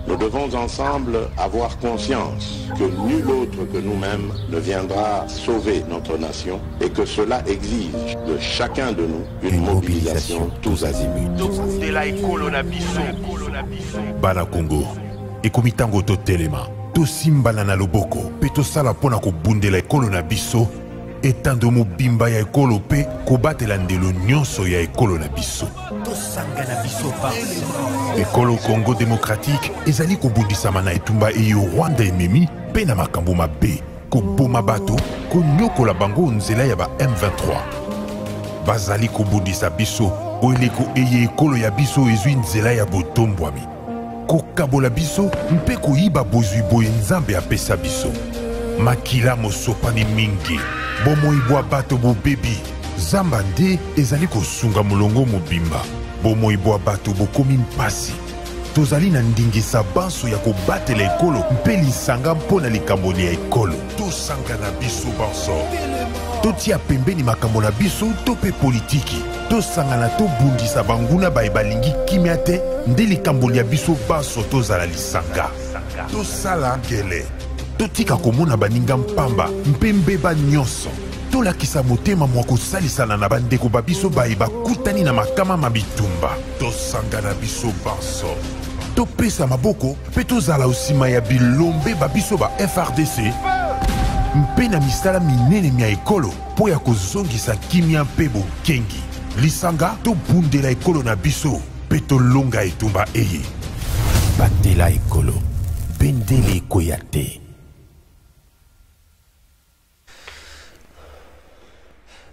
Nous devons ensemble avoir conscience que nul autre que nous-mêmes ne viendra sauver notre nation et que cela exige de chacun de nous une mobilisation tous azimuts. Bana Congo, ekomitango to telema, to simbala na loboko, pe to sala pona ko bundela ekolo na biso, etando mobimba ya ekolo pe ko batela ndelo nyonso ya ekolo na biso. To sanga na biso pa. Ekolo Congo démocratique ezali ko bundisama na etumba eyo Rwanda ememi pe na makambo mabe, ko boma bato, ko nyokola bango nzela ya ba M23. Bazali ko bundisa biso, oeleko eye ekolo ya biso ezwi nzela ya botombwami. Kokabola biso mpe koyiba bozwi boye nzambe apesa biso. Makila mosopani mingi, bomoibwa bato bobebi, zamba nde ezali kosunga molongo mobimba. Bomoibwa bato bokomi mpasi. Tozali na ndingisa banso ya kobatela ekolo mpe lisanga mpona likambo ya ekolo. Tosanga na biso banso. Totia pembeni makambo na biso to pe politiki. Tosangana tobundisa banguna baye balingi kimia te nde likambo ya biso banso tozala lisanga. Tosala nkele. Totika komona baninga mpamba mpe mbeba nyonso. Tolakisa motema mwa kosalisana na bandeko babiso baye bakutani na makama mabitumba. Tosanga na biso banso. Topesa maboko mpe tozala osima ya bilombe babiso ba FRDC mpe na misala minene mia ekolo po ya kozongisa kimia mpe bokengi. Lisanga tobundela ekolo na biso mpe tolonga etumba eye. Batela ekolo, bendele ekoya te.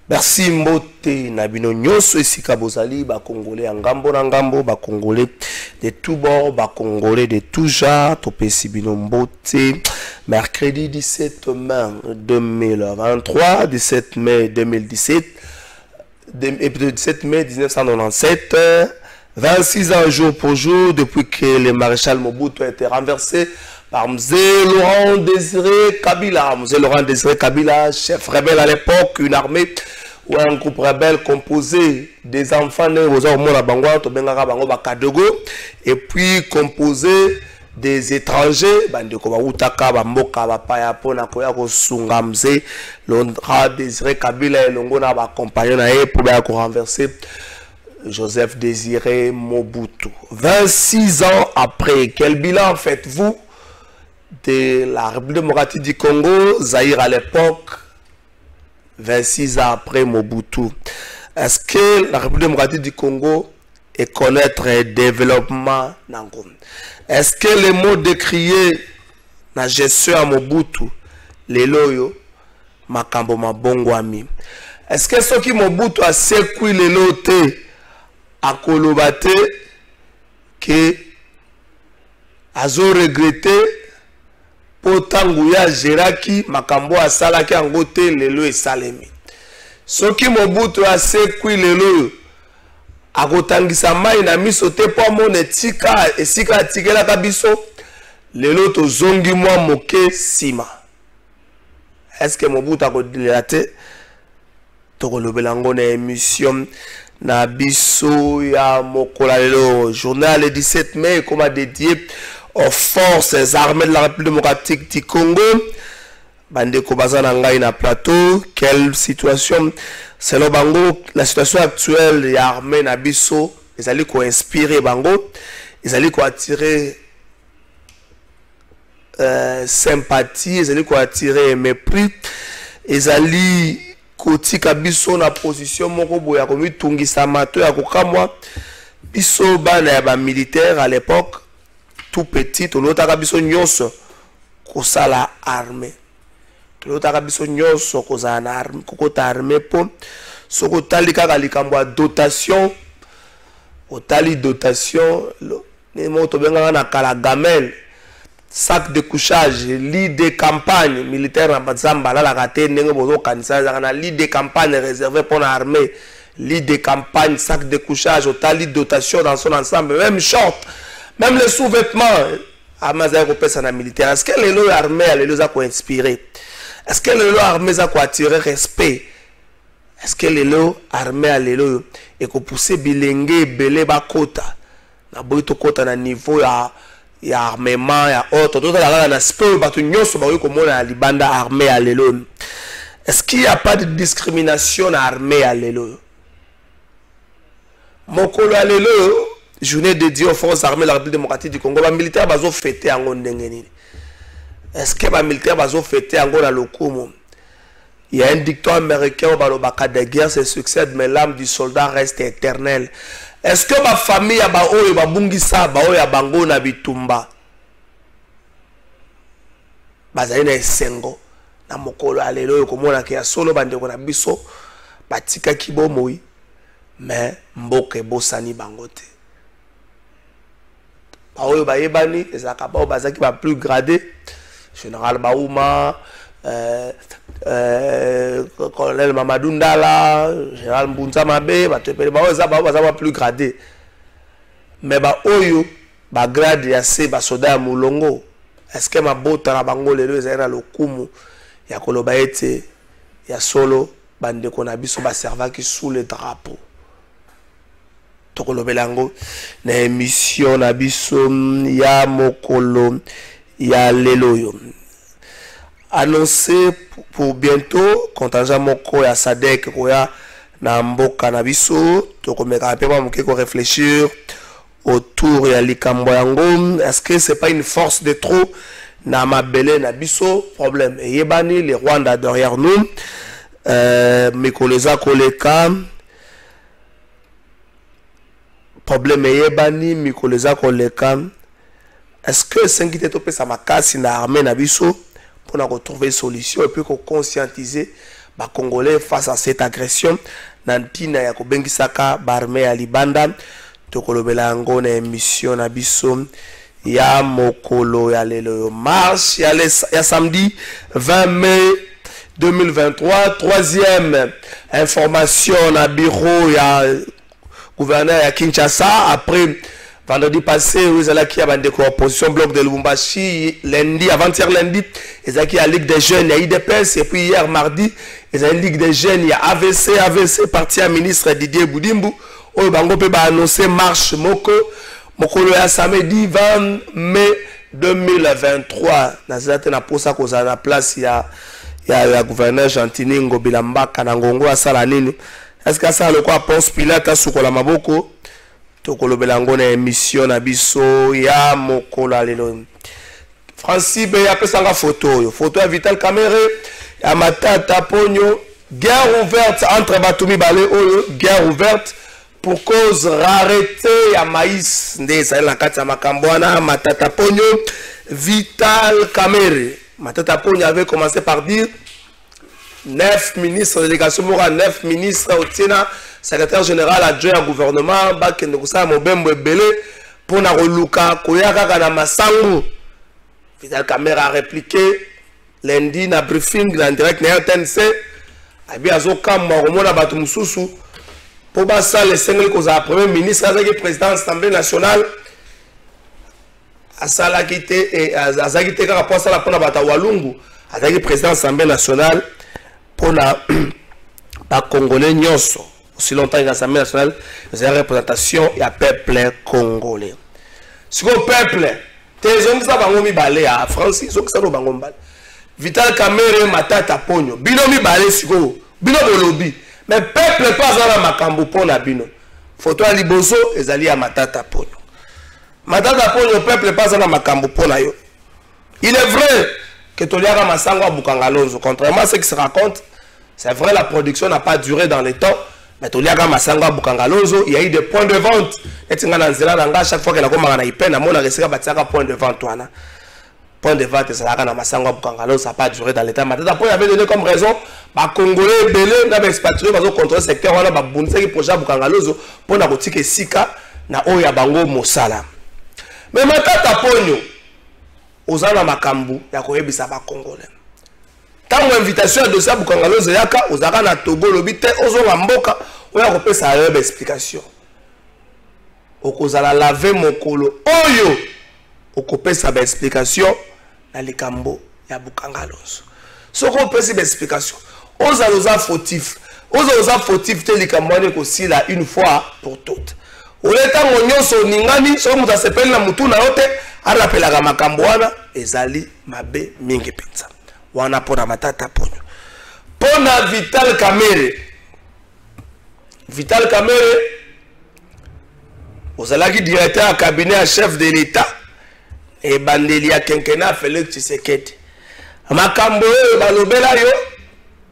Merci Mbote Nabino Nyoso esika bozali ba Congolais ngambo na ngambo, ba Congolais de tous bords, ba Congolais de tout genre, topesi bino Mbote. Mercredi 17 mai 2023, 17 mai 2017, et 17 mai 1997, 26 ans jour pour jour depuis que le maréchal Mobutu a été renversé par Mzee Laurent Désiré Kabila. Mzee Laurent Désiré Kabila, chef rebelle à l'époque, une armée ou un groupe rebelle composé des enfants nés aux Ormona Bangwa, Tobengara Bango Bakadogo, et puis composé des étrangers, Bandeko Bautaka, Bamboka, Bapaya, Pona, Koyako, Sungamze, Laurent Désiré Kabila et Longona accompagné pour renverser Joseph Désiré Mobutu. 26 ans après, quel bilan faites-vous de la République démocratique du Congo, Zaïre à l'époque, 26 ans après Mobutu? Est-ce que la République démocratique du Congo est connaître un développement? Est-ce que les mots décriés dans la gestion à Mobutu, les loyo, makambo mabongwami? Est-ce que ceux qui Mobutu a secoué les lotés à Kolobate que azo regretté Potanguya Geraki makambo asalaki angote lelo esalemi. Soki Mobutu a secoué lelo akotangisa mai na miso te po mona tika esika tikela kabiso lelo to zongi mwa moke sima. Est-ce que Mobutu akodilate tokolobela ngo na émission na biso ya mokola lelo journal le 17 mai comme dédié aux forces armées de la République démocratique du Congo. Bandeko bazana ngai na plateau, quelle situation selon bango la situation actuelle ya armée na biso ezali ko inspirer bango, ezali ko attirer sympathie, ezali ko attirer mépris, ezali kotika biso na position moko boya komi tungisa mato ya kokamwa biso bana ya ba militaire à l'époque tout petit tolotaka biso nyonso kosala armée, tolotaka biso nyonso kozala na armée, kokota armée po soko tali kaka likambo ya dotation, otali dotation ne mo to benga na kala gamel sac de couchage, lit de campagne militaire na bazamba la raté ndenge bozo kanisa na lit de campagne réservé pour l'armée, lit de campagne, sac de couchage, lit dotation dans son ensemble, même short, même les sous-vêtements. Amaza européen na militaire. Est-ce que les armées les a inspiré? Est-ce que les armées a attiré respect? Est-ce que les armées les et ko pousser bilenge belé ba kota na boito kota na niveau ya armement ya autre tout la na sport ba to nyoso ba ko mona libanda armée à l'élo. Est-ce qu'il n'y a pas de discrimination à armée à l'élo? Mokolo à l'élo, journée dédiée aux forces armées de la République démocratique du Congo, les militaires bazo fêté en Gondengeni. Est-ce que les militaires bazo fêté en Gondalokumo? Il y a un dicton américain au Balobaka de guerre se succède, mais l'âme du soldat reste éternelle. Est-ce que ma famille a bao ba bungisa bao ya bango na bitumba? Bazaina esengo na mokolo alelo ko mona ke solo bande ko na biso batika kibo moi mais mboke bosani bangote. Bao ba yebani ezaka bao bazaki ba plus gradé général Baouma colonel Mamadou Ndala, général Mbunza Mabe, ba plus gradé. Mais ba oyo ba grade ya se ba soda ya mulongo. Est-ce que ma bota na bango lelo ezana lokumu ya koloba ete ya solo bande ko na biso ba servaki sous le drapeau. Tokolobelango na émission na biso ya mokolo ya lelo yo. Annoncé pour bientôt contingent moko ya Sadek koya na mboka na biso to komeka pe ba moke ko réfléchir autour ya likambo yango. Est-ce que c'est pas une force de trop na mabele na biso? Problème et yebani les Rwanda derrière nous mikoleza koleka problème et yebani mikoleza koleka. Est-ce que s'inquiéter topé sa makasi na armée na biso pour retrouver solution et puis conscientiser les Congolais face à cette agression? Nantina ya kobengisaka barme ya libanda tokolobela ngo na émission na biso ya mokolo ya lelo marche ya samedi 20 mai 2023. Troisième information na bureau ya gouverneur ya Kinshasa après vendredi passé, vous allez qui a une opposition bloc de Lubumbashi, lundi, avant-hier lundi, ils ont qui la Ligue des jeunes, il y a IDPS, et puis hier mardi, ils ont une Ligue des jeunes, il y a AVC, parti à ministre Didier Boudimbu, où ils ont annoncé marche Moko le samedi 20 mai 2023. Dans cette année, pour ça, la place, il y a le gouverneur Gentini Ngobilamba, Kanangongo, à Salanini. Est-ce que ça, le quoi, Ponce Pilate, à Soukola Maboko? Tokolobelango na émission na biso ya mokolo lelo. Francis be ya pesanga photo ya Vital Kamerhe ya Matata Ponyo. Guerre ouverte entre Batumi Balé oyo, guerre ouverte pour cause rareté ya maïs nde ça la kati ya makambo wana. Matata Ponyo, Vital Kamerhe. Matata Ponyo avait commencé par dire 9 ministres de délégation mora 9 ministres au Tina secrétaire général adjoint au gouvernement bakende kusala mobembo ebele pour na koluka koyaka na masangu. Vital Kamerhe a répliqué lundi na briefing na direct na RTNC abi azokamba komona bato mususu po basa le sengeli koza premier ministre azaki président de l'Assemblée nationale asala kite et azaki te kaka po asala pona bata walungu azaki président de l'Assemblée nationale pour la Congolais nyonso. Aussi longtemps que l'Assemblée nationale, c'est la représentation et le peuple congolais. Si le peuple, les hommes qui sont balé à France, ils sont balé. Vital Kamerhe Matata Ponyo, bino mi balé siko, bino bolobi. Mais le peuple pas dans la makambo pona bino. Photo à Liboso, ils allaient à Matata Ponyo. Matata Ponyo, peuple pas dans la makambo pona yo. Il est vrai que Toliara Masangwa Bukangalonzo, contrairement à ce qui se raconte, c'est vrai, la production n'a pas duré dans le temps, mais Toliara Masangwa Bukangalonzo, il y a eu des points de vente. Et chaque fois qu'elle a commencé à y peine, on a réussi à bâtir un point de vente. Point de vente, c'est la Masangwa Bukangalonzo, ça n'a pas duré dans le temps. Maintenant, il avait donné comme raison, les Congolais, Belé, les expatriés, ils ont contrôlé le secteur, ils ont bourré le projet Bukangalonzo pour la boutique Sika, na Oya Bango Mosala. Mais Matata Ponyo, ozana makambu ya koyebisa ba congolais. Tango invitation à dossier bukangalo zeyaka ozaka na Togo lobite ozonga mboka oya kopesa yo explication. Okozala laver mokolo oyo okopesa ba explication na likambo ya bukangalo. Soko opesa ba explication ozaloza fautif. Oza fautif te likambo ane kosila une fois pour toutes. Oleta ngonyoso ningani so muta sepeli na mutu na yote arapelaka makambo wana ezali mabe mingi penza. Wana pona matata ponyo. Pona Vital Kamerhe. Vital Kamerhe ozalaki directeur à cabinet à chef de l'État et bandeli ya kenkena Félix Tshisekedi. Makambo oyo balobela yo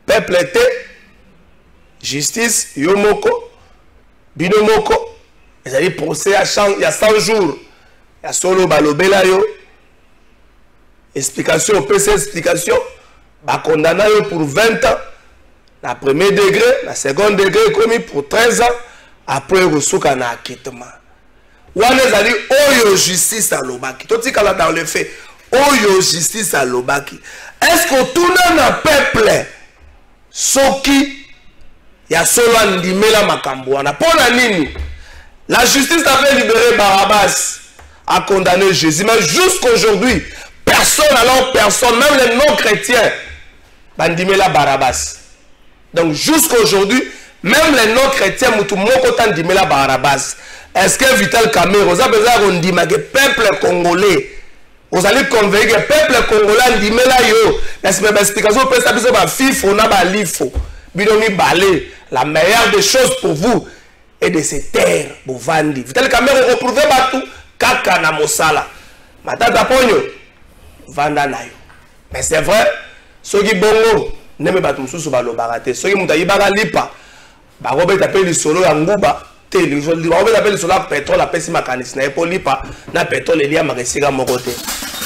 peuple te justice yo moko bino moko ezali procès ya 100 jours ya solo balobela yo explication PC explication ba condamné yo pour 20 ans na premier degré na second degré commis pour 13 ans après resuka na acquittement wana ezali oyo justice alobaki totikala dans le fait oyo justice alobaki est-ce que tout na peuple soki ya solo andimela makambo wana pona nini la justice a fait libérer Barabbas a condamné Jésus mais jusqu'aujourd'hui personne alors personne même les non-chrétiens bandimela Barabbas donc jusqu'aujourd'hui même les non-chrétiens mutu moko tandimela Barabbas est-ce que Vital Kamerhe oza besoin kondima que peuple congolais vous allez convaincre que peuple congolais andimela yo est-ce que explication peut ça biso ba fifo na ba lifo bidomi balé la meilleure des choses pour vous est de se taire bovandi Vital Kamerhe reprouvé batu kaka na mosala matata ponyo vanda na yo mais c'est vrai soki bongo neme batu mususu balobaka te soki mutu ayibaka lipa bakobeta pe lisolo ya nguba te bakobeta pe lisolo ya pétrole apesi makanisi na ye po lipa na pétrole eliamaka esika moko te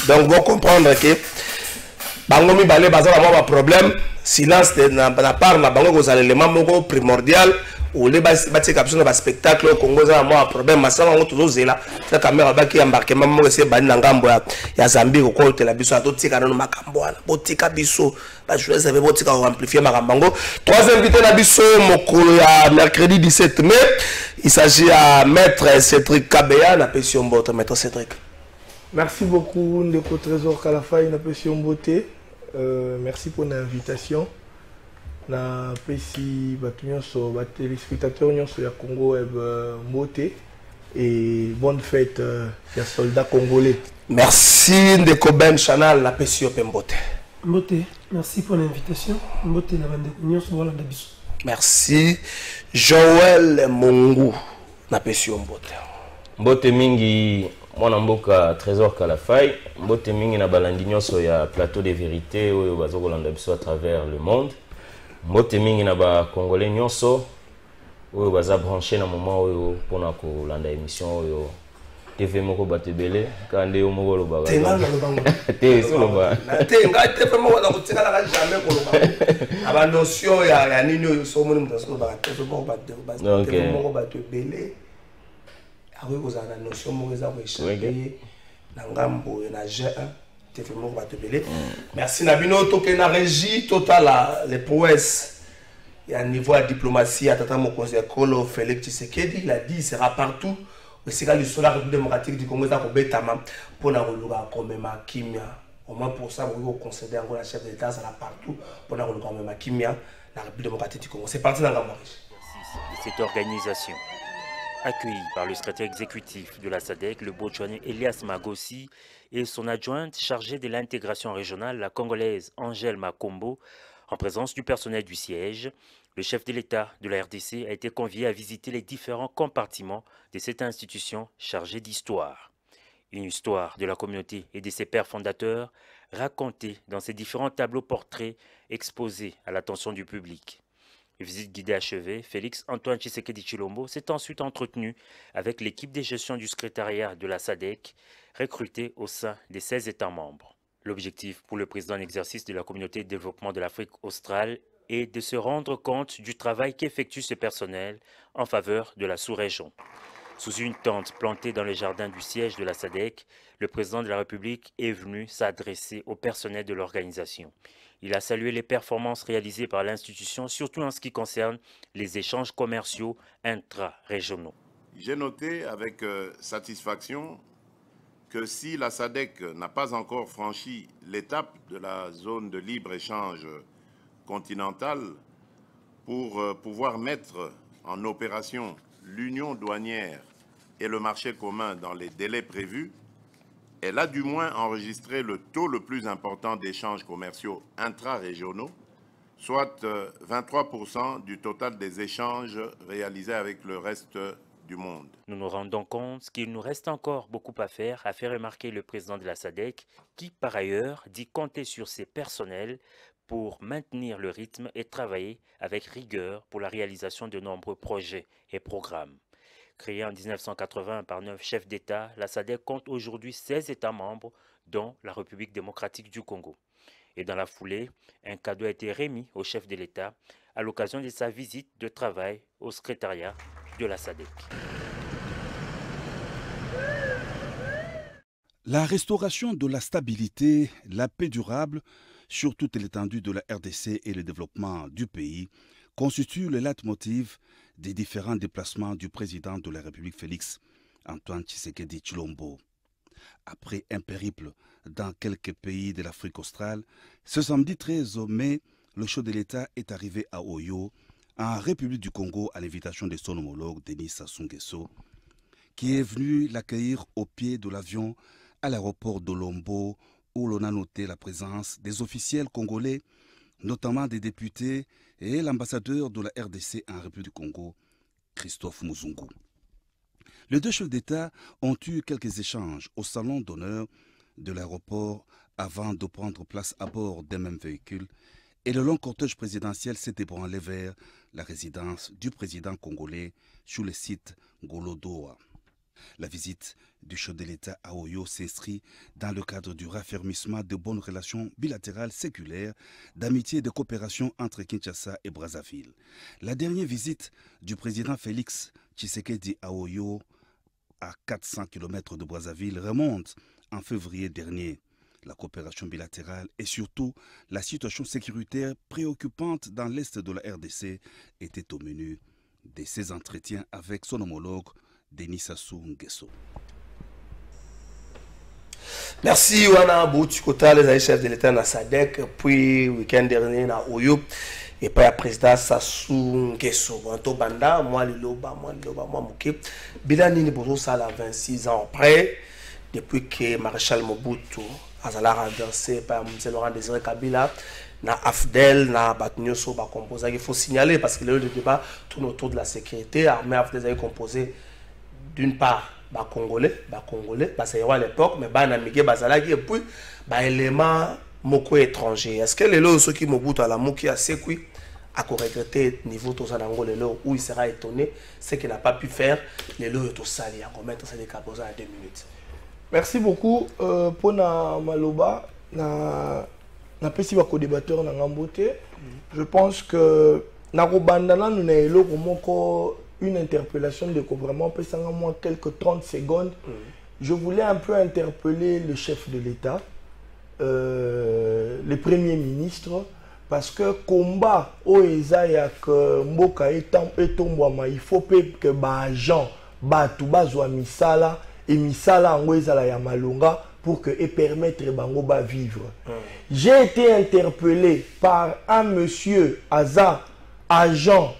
donc vous comprendre que bango mibale baza na mwa problème silence na part na bango kozala élément moko primordial ou les batika biso na ba spectacle Congo za mwa problème masama ngo tozozela ta caméra baki embarquement moko se bani na ngambo ya Zambie ko kotela biso atotika na makambo wana botika biso ba jouer ça veut botika amplifier makambo ngo trois invités na biso mokolo ya mercredi 17 mai il s'agit à maître Cédric Kabeya na Pession Mbote maître Cédric. Merci beaucoup Ndeko Trésor Kalafai na Pession Mbote. Merci pour l'invitation. Na pesi batunyoso ba téléspectateurs nyonso ya Congo Web Mbote et bonne fête ya soldats congolais. Merci Ndeko Ben Chanal na Pesio Mbote. Mbote, merci pour l'invitation. Mbote na bande nyonso wala ndabiso. Merci Joël Mongu na Pesio Mbote. Mbote mingi mwana mboka Trésor Kalafai, mbote mingi na balandi nyonso ya plateau de vérité oyo bazokolanda biso à travers le monde. Mbote mingi na ba congolais nyonso oyo baza branché na moment oyo pona kolanda émission oyo TV moko batebele kande yo moko loba ba tenga na lobango te solo ba tenga TV moko na kotika la jamais ko lobango aba notion ya nini oyo so moni mutaso ba TV moko batebele awe kozana notion moko za ko échapper na ngambo na G1 TV moko batebele. Merci Nabino toke na régie totale les prouesses et à niveau de diplomatie à tata mokonzi Kolo Félix Tshisekedi il a dit il sera partout au Sénégal du République démocratique du Congo za ko betama pona koluka komema kimia au moins pour ça vous concéder encore la chef de l'État ça là partout pona koluka komema kimia la République démocratique du Congo c'est parti dans Gambo. Cette organisation accueillie par le secrétaire exécutif de la SADC, le Botswanais Elias Magossi, et son adjointe chargée de l'intégration régionale, la Congolaise Angèle Makombo, en présence du personnel du siège, le chef de l'État de la RDC a été convié à visiter les différents compartiments de cette institution chargée d'histoire. Une histoire de la communauté et de ses pères fondateurs, racontée dans ces différents tableaux portraits exposés à l'attention du public. Visite guidée achevée, Félix Antoine Tshisekedi Tshilombo s'est ensuite entretenu avec l'équipe de gestion du secrétariat de la SADC, recrutée au sein des 16 États membres. L'objectif pour le président en exercice de la communauté de développement de l'Afrique australe est de se rendre compte du travail qu'effectue ce personnel en faveur de la sous-région. Sous une tente plantée dans le jardin du siège de la SADC, le président de la République est venu s'adresser au personnel de l'organisation. Il a salué les performances réalisées par l'institution, surtout en ce qui concerne les échanges commerciaux intra-régionaux. J'ai noté avec satisfaction que si la SADC n'a pas encore franchi l'étape de la zone de libre-échange continentale pour pouvoir mettre en opération l'union douanière et le marché commun dans les délais prévus, elle a du moins enregistré le taux le plus important d'échanges commerciaux intra-régionaux, soit 23% du total des échanges réalisés avec le reste du monde. Nous nous rendons compte qu'il nous reste encore beaucoup à faire, a fait remarquer le président de la SADC, qui par ailleurs dit compter sur ses personnels pour maintenir le rythme et travailler avec rigueur pour la réalisation de nombreux projets et programmes. Créée en 1980 par 9 chefs d'État, la SADC compte aujourd'hui 16 États membres, dont la République démocratique du Congo. Et dans la foulée, un cadeau a été remis au chef de l'État à l'occasion de sa visite de travail au secrétariat de la SADC. La restauration de la stabilité, la paix durable sur toute l'étendue de la RDC et le développement du pays constitue le leitmotiv des différents déplacements du président de la République Félix Antoine Tshisekedi Tshilombo. Après un périple dans quelques pays de l'Afrique australe, ce samedi 13 mai, le chef de l'État est arrivé à Oyo, en République du Congo, à l'invitation de son homologue Denis Sassou Nguesso, qui est venu l'accueillir au pied de l'avion à l'aéroport de Lombo, où l'on a noté la présence des officiels congolais, notamment des députés et l'ambassadeur de la RDC en République du Congo, Christophe Muzungu. Les deux chefs d'État ont eu quelques échanges au salon d'honneur de l'aéroport avant de prendre place à bord d'un même véhicule, et le long cortège présidentiel s'est ébranlé vers la résidence du président congolais sur le site Golodoa. La visite du chef de l'État à Oyo s'inscrit dans le cadre du raffermissement de bonnes relations bilatérales séculaires, d'amitié et de coopération entre Kinshasa et Brazzaville. La dernière visite du président Félix Tshisekedi à Oyo, à 400 km de Brazzaville, remonte en février dernier. La coopération bilatérale et surtout la situation sécuritaire préoccupante dans l'est de la RDC était au menu de ses entretiens avec son homologue Denis Sassou Nguesso. Merci Wana Boutikota, les chefs de l'État na SADC, puis week-end dernier na Oyo, et puis le président Sassou Nguesso. Wanto Banda, moi Liloba, moi Mouké. Bilani Nibozo Sala 26 ans après, depuis que Maréchal Mobutu a renversé par M. Laurent Désiré Kabila, na AFDEL, na Batnyoso, ba composé. Il faut signaler parce que le débat tourne autour de la sécurité. L'armée AFDEL a composé d'une part Congolais, parce qu'il y a à l'époque, mais Banamigé, Bazalaki, et puis élément moko étranger. Est-ce que les lots ceux qui Mobutu à la Mouki a sécui à regretter niveau de Zanango, les lots où il sera étonné, ce qu'il n'a pas pu faire, les lots tout sali, à remettre ça des caposés à 2 minutes. Merci beaucoup pour na maloba na pesi ba co-débatteur na ngambote. Je pense que na robandana nous na eloko moko une interpellation de vraiment pesanga moi quelques 30 secondes. Je voulais un peu interpeller le chef de l'État, le Premier ministre, parce que combat au Ezayak Mboka etombwama, il faut que ba agent batu bazwa misala et misala ngwezala ya malunga pour que et permettre bango ba vivre. J'ai été interpellé par un monsieur Aza, agent,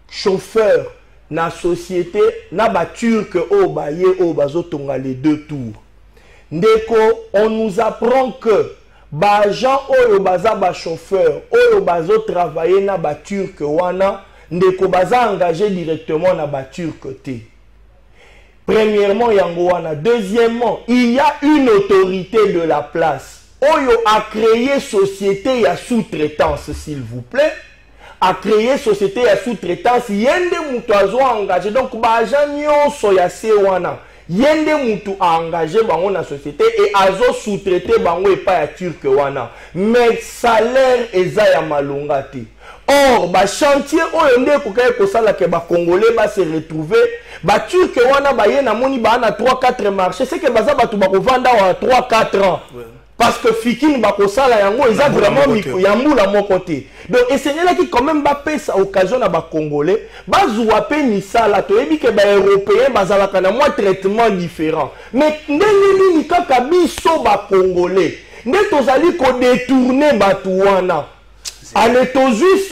chauffeur na société na ba turc au baye au bazotonga les 2 tours. Ndeko, on nous apprend que ba agent oyo baza ba chauffeur oyo bazo travailler na ba turc wana ndeko baza engagé directement na ba turc te. Premièrement, Yangoana. Deuxièmement, il y a une autorité de la place. Oyo a créé société à sous-traitance, s'il vous plaît. A créé société à sous-traitance. Yende mutu azo engagé. Donc, baja nyonso ya sewana. Yende mutu a engagé bango na société et azo sous-traité bango et pas ya turc wana. Mais salaire eza ya malonga te. Or, ba chantier oyo nde kokaye kosala ke ba Congolais ba se retrouver, ba turc wana ba ye na moni ba na 3-4 marchés, c'est que baza batu ba kovanda wa 3-4 ans. Parce que Fikine ba kosala yango eza vraiment miko ya mbula mon côté. Donc essayez qui quand même ba pesa occasion na ba Congolais, ba zuwa pe misala to yebi ke ba européen bazalaka na moi traitement différent. Mais ndenge ni kaka biso ba Congolais, nde tozali ko détourner batu wana. Allez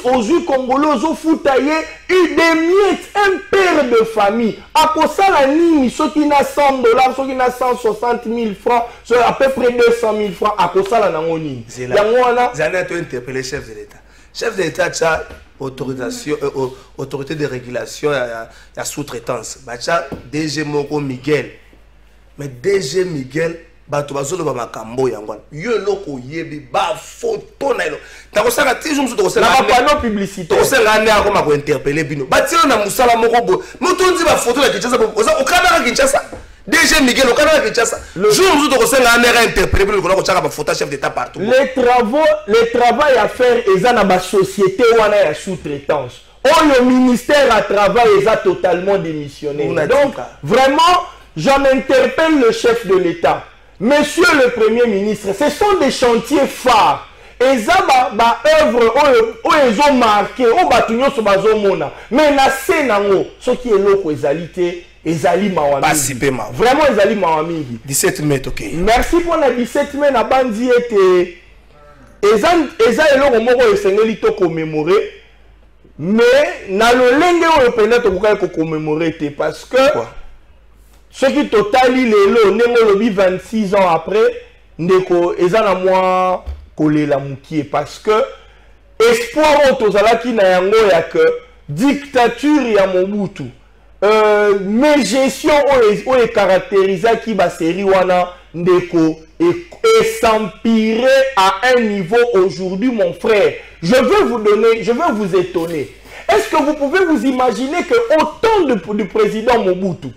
aux yeux congolais, aux foutaillés, et des miettes, un père de famille. À quoi ça la ligne, ceux qui n'a $100, ceux qui n'a 160 000 francs, ceux à peu près 200 000 francs, à quoi ça la ligne. J'ai interpellé le chef de l'État. Chef de l'État, tu as autorisation, autorité de régulation, la sous-traitance. DG Moko Miguel. Mais DG Miguel, bato bazolo ba makambo yangwana yo loko yebi ba photo na yo ta ko saka toujours muso to ko sala na ba panneau publicité to sala ne ako mako interpeller bino batilo na musala moko bo motonzi ba photo na Kinshasa bo o kana ka Kinshasa DG Miguel o kana ka Kinshasa jour muso to ko sala ne ka interpeller bino ko chaka ba photo chef d'état partout les travail à faire eza na ba société wana ya sous-traitance le ministère à travail eza totalement démissionné. Donc vraiment j'en interpelle le chef de l'État. Monsieur le Premier ministre, ce sont des chantiers phares. Et ça, œuvre, ils ont marqué, mais na senango, ce qui est loco, ezali mawami. Vraiment, ezali mawami. 17 mai, ok. Merci pour la 17 mai, na bandi ete. Eza eloko moko esengeli to commémorer. Mais na lo lenge o peut-être ko commémorer parce que quoi? Ce qui totali lelo nengo lobi 26 ans après ndeko ezana moi kolela mukie parce que espoir otozala ki na yango ya que dictature ya Mobutu mais gestion o caractérisé qui ba série wana ndeko et s'empirer à un niveau aujourd'hui mon frère. Je veux vous étonner. Est-ce que vous pouvez vous imaginer que autant du président Mobutu,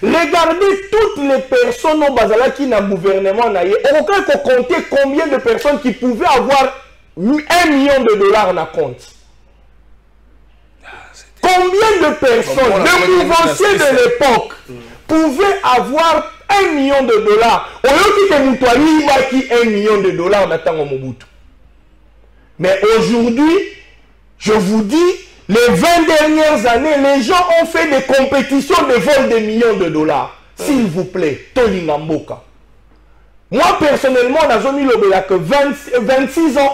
regardez toutes les personnes au Bazala qui n'a gouvernement naïe. On peut compter combien de personnes qui pouvaient avoir $1 million dans compte. Combien de personnes, de mouvanciers de l'époque, pouvaient avoir $1 million? On a dit que $1 million dans Mobutu. Mais aujourd'hui, je vous dis, les 20 dernières années, les gens ont fait des compétitions de vol de millions de dollars. S'il vous plaît, Tolingamboka. Moi, personnellement, on a mis que 26 ans,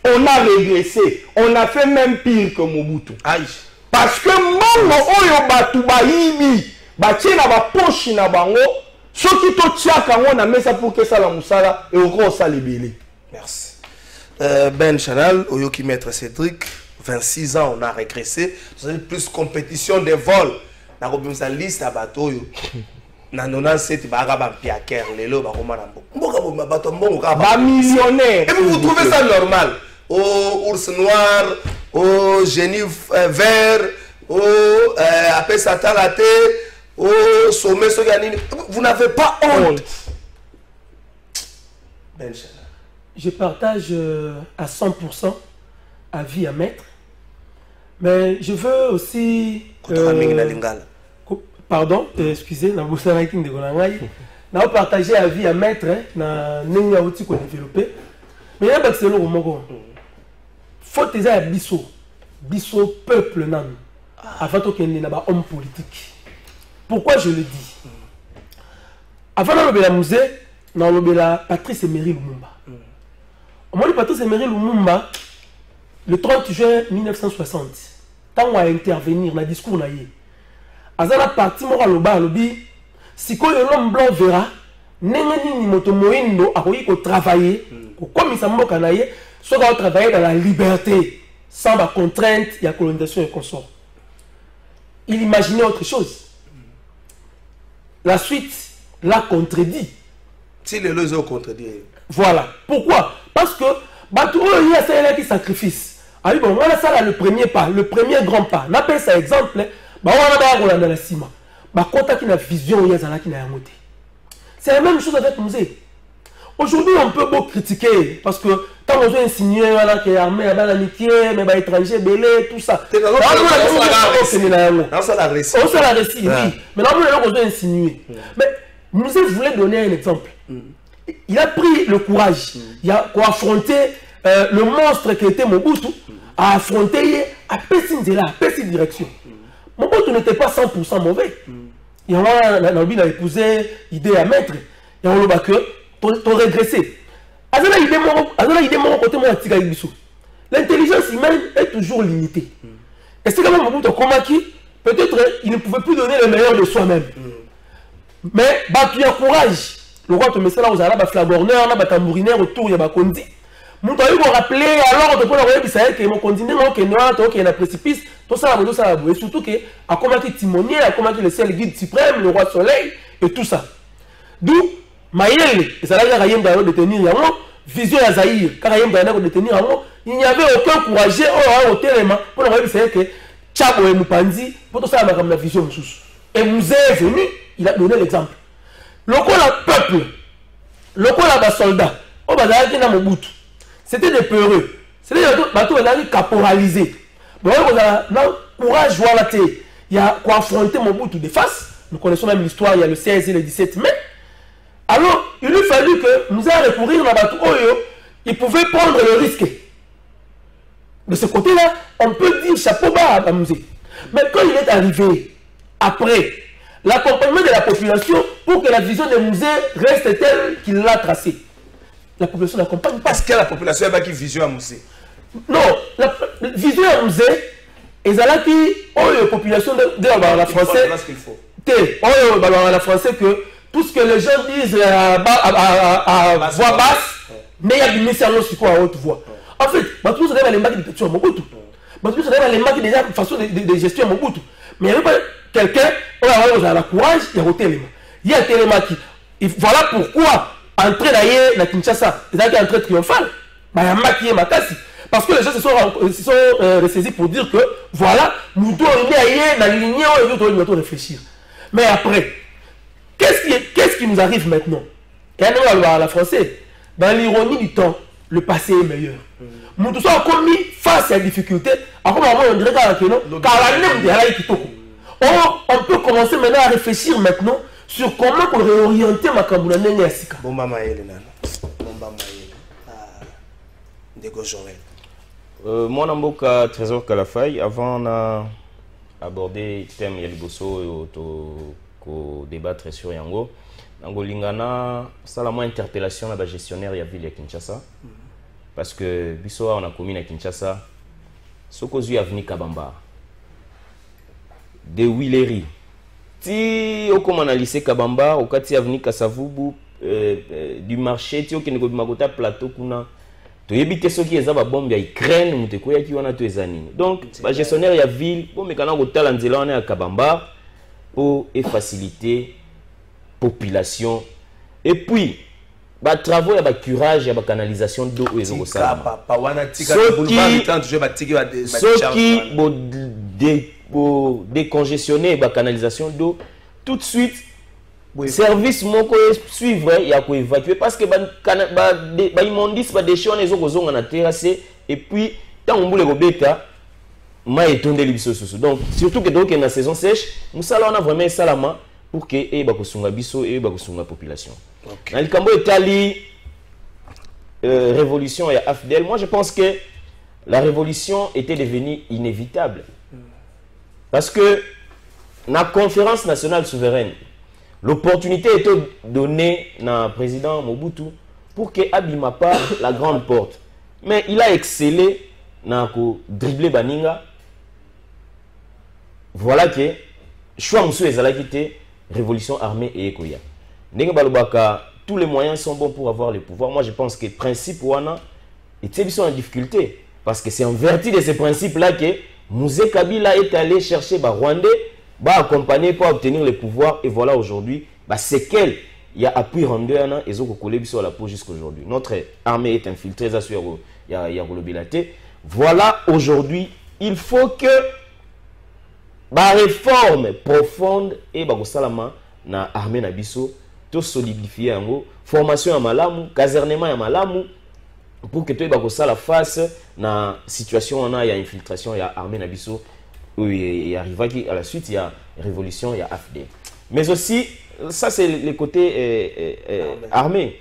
on a régressé. On a fait même pire que Mobutu. Aïe. Parce que Momo Oyo Batuba Ibi, Batina ba poche na bango, ce qui te tient quand on a mis ça pour que ça la moussala et au gros ça libéré. Merci. Ben Chanel, Oyo qui maître Cédric. 26 ans, on a régressé. Vous avez plus compétition de vol. On a mis sa liste à bateau. Na 97 bagaba piaker lelo bakoma nambo. Mboka bato mbongo ba millionnaire. Et vous trouvez ça normal? Au ours noir, au génie vert, au après Satan raté, au sommet soganine. Vous n'avez pas honte. Je partage à 100% avis à mettre. Mais je veux aussi... pardon, excusez, na bossa writing de Golangai. Na partager avis à mettre, na nenga outil qu'on développer. Mais il y a pas que c'est le mot. Faut que ça biso peuple nan. Avant qu'il n'y ait pas homme politique. Pourquoi je le dis? Avant de la musée, na lobela Patrice Emery Lumumba. Au moment de Patrice Emery Lumumba, le 30 juin 1960, tant on a intervenir dans le discours naïe. Azala parti mora loba lobi siko l'homme blanc verra nengani ni moto moindo akoyi ko travailler ko komisa mboka naïe soit va travailler dans la liberté sans la contrainte et la colonisation et consort. Il imaginait autre chose. La suite l'a contredit. Si les lois ont contredit. Voilà. Pourquoi? Parce que il y a celle qui sacrifice. Ah oui, bon, voilà ça là, le premier pas, le premier grand pas. On appelle ça exemple. C'est la même chose avec le musée. Aujourd'hui, on peut beaucoup critiquer parce que quand on veut insinuer que l'armée a l'amitié, mais les étrangers, belé, tout ça. On s'en la récit, oui. Mais là, on veut insinuer. Mais Moussé voulait donner un exemple. Il a pris le courage. Il a affronté le monstre qui était Mobutu, a affronté, a pété une direction. Mobutu n'était pas 100% mauvais. Il y a épousé l'idée à mettre. Il y a que tu régressé. L'intelligence humaine est toujours limitée. Et c'est comme Mobutu Komaki, peut-être il ne pouvait plus donner le meilleur de soi-même. Mais il y a courage. Le roi te met ça là, vous avez un flagorneur, un tambourinaire autour, il y a un kondi. Nous avons rappelé alors de pouvoir dire que mon continent est noir, qu'il y a un précipice, tout ça, et surtout que à combattre Timonier, à combattre le ciel guide suprême, le roi soleil, et tout ça. D'où Maïel, et ça là, il y a détenir Yango, vision à Zahir, car il y a détenir Yango, il n'y avait aucun courage au téléma pour leur dire que Tchabo et Mupandi, pour tout ça, la vision et Mouzé est venu, il a donné l'exemple. Le peuple, le soldat, au bazar qui n'a Mobutu. C'était des peureux. C'était des bateaux caporalisés. Donc, on a courage, voilà, il y a quoi affronter Mobutu de face. Nous connaissons même l'histoire, il y a le 16 et le 17 mai. Alors, il lui fallu que nous ayons recourir à bateau. Il pouvait prendre le risque. De ce côté-là, on peut dire chapeau bas à Mouzé. Mais quand il est arrivé, après, l'accompagnement de la population pour que la vision de Mouzé reste telle qu'il l'a tracée. La population n'accompagne pas. Est-ce que la population a une vision à Mouzé? Non, la vision à Mouzé, et ça là qui, la population de la français, la français que tout ce que les gens disent à voix basse, mais il y a une mission à haute voix. En fait, tout ça les marques de gestion à Mobutu. Tout ça les marques déjà façon de gestion à Mobutu. Mais il n'y avait pas quelqu'un, on a le courage, il y a un téléma. Il y a un téléma qui. Voilà pourquoi. Entrer à Kinshasa, c'est un entrée triomphale. Il y a maquillé ma tasse. Parce que les gens se sont ressaisis pour dire que voilà, nous devons aller dans l'union et nous devons réfléchir. Mais après, qu'est-ce qui nous arrive maintenant? Et à la française, dans l'ironie du temps, le passé est meilleur. Nous tous sommes mis face à la difficulté. Après, on dirait que non, car la même derrière qui toque. On peut commencer maintenant à réfléchir maintenant sur comment pour réorienter ma Kamboula Nene Asika. Bomba Maël, Bomba Maël. Ndeko Jorel. Moi, Namboka Trésor Kalafay, avant d'aborder le thème Yaliboso et débattre sur Yango, Nangolingana, ça la moins interpellation à la gestionnaire de la ville de Kinshasa. Parce que Bissoa, on a commis à Kinshasa, Sokozu Avni Kabamba, de Willery. Si on a lycée Kabamba, au Kati Avni Kasavubu, du marché, si on a Magota plateau, tu évites ceux qui ont bombe, ils craignent, qui ont des années. Donc, le gestionnaire de la ville, pour me canal au talent à Kabamba, pour faciliter la population. Et puis, les travaux, il y a curage, il y a canalisation d'eau et ceux qui décongestionner la canalisation d'eau, tout de suite, service moko suivre, il y a évacuer parce que immondice, les déchets, les eaux sont terrassé et puis, tant on voulait bêta, ma est tombé les bisous. Donc, surtout que dans la saison sèche, nous allons vraiment salama pour que les biso et la population. Dans le Cambo Italie, révolution et AFDEL, moi je pense que la révolution était devenue inévitable. Parce que dans la conférence nationale souveraine, l'opportunité était donnée à président Mobutu pour qu'il n'abîme pas la grande porte. Mais il a excellé dans dribbler Baninga. Voilà que choix monsieur ezalaki révolution armée et ekoya. Ndenge balobaka tous les moyens sont bons pour avoir le pouvoir. Moi je pense que le principe wana était en difficulté parce que c'est en vertu de ces principes là que Mouzé Kabila est allé chercher les Rwandais, accompagner pour obtenir le pouvoir. Et voilà aujourd'hui, c'est qu'elle y a appui rendu et ont collé sur la peau jusqu'à aujourd'hui. Notre armée est infiltrée, il y a Bilaté. Voilà aujourd'hui, il faut que la réforme profonde et Salama na armée na biso to solidifier formation ya malamu, casernement ya malamu, pour que tu aies ça la face na situation on a, il y a infiltration, il y a armée nabiso, il y a Rivaki, à la suite il y a révolution, il y a AFD. Mais aussi, ça c'est le côté armé.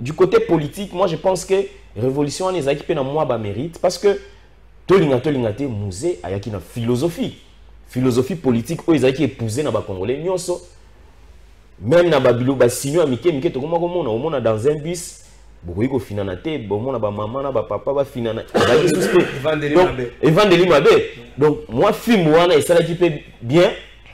Du côté politique, moi je pense que révolution on est qui na moi ba mérite parce que tolingate musée ayaki na philosophie politique où ils qui épousé na ba congolais nyonso même na babilo ba signo amike to koma komona au mona dans un bus bokoyi ko finana te bomona ba maman na ba papa ba finana evandeli mabe donc moi film wana esala qui peut bien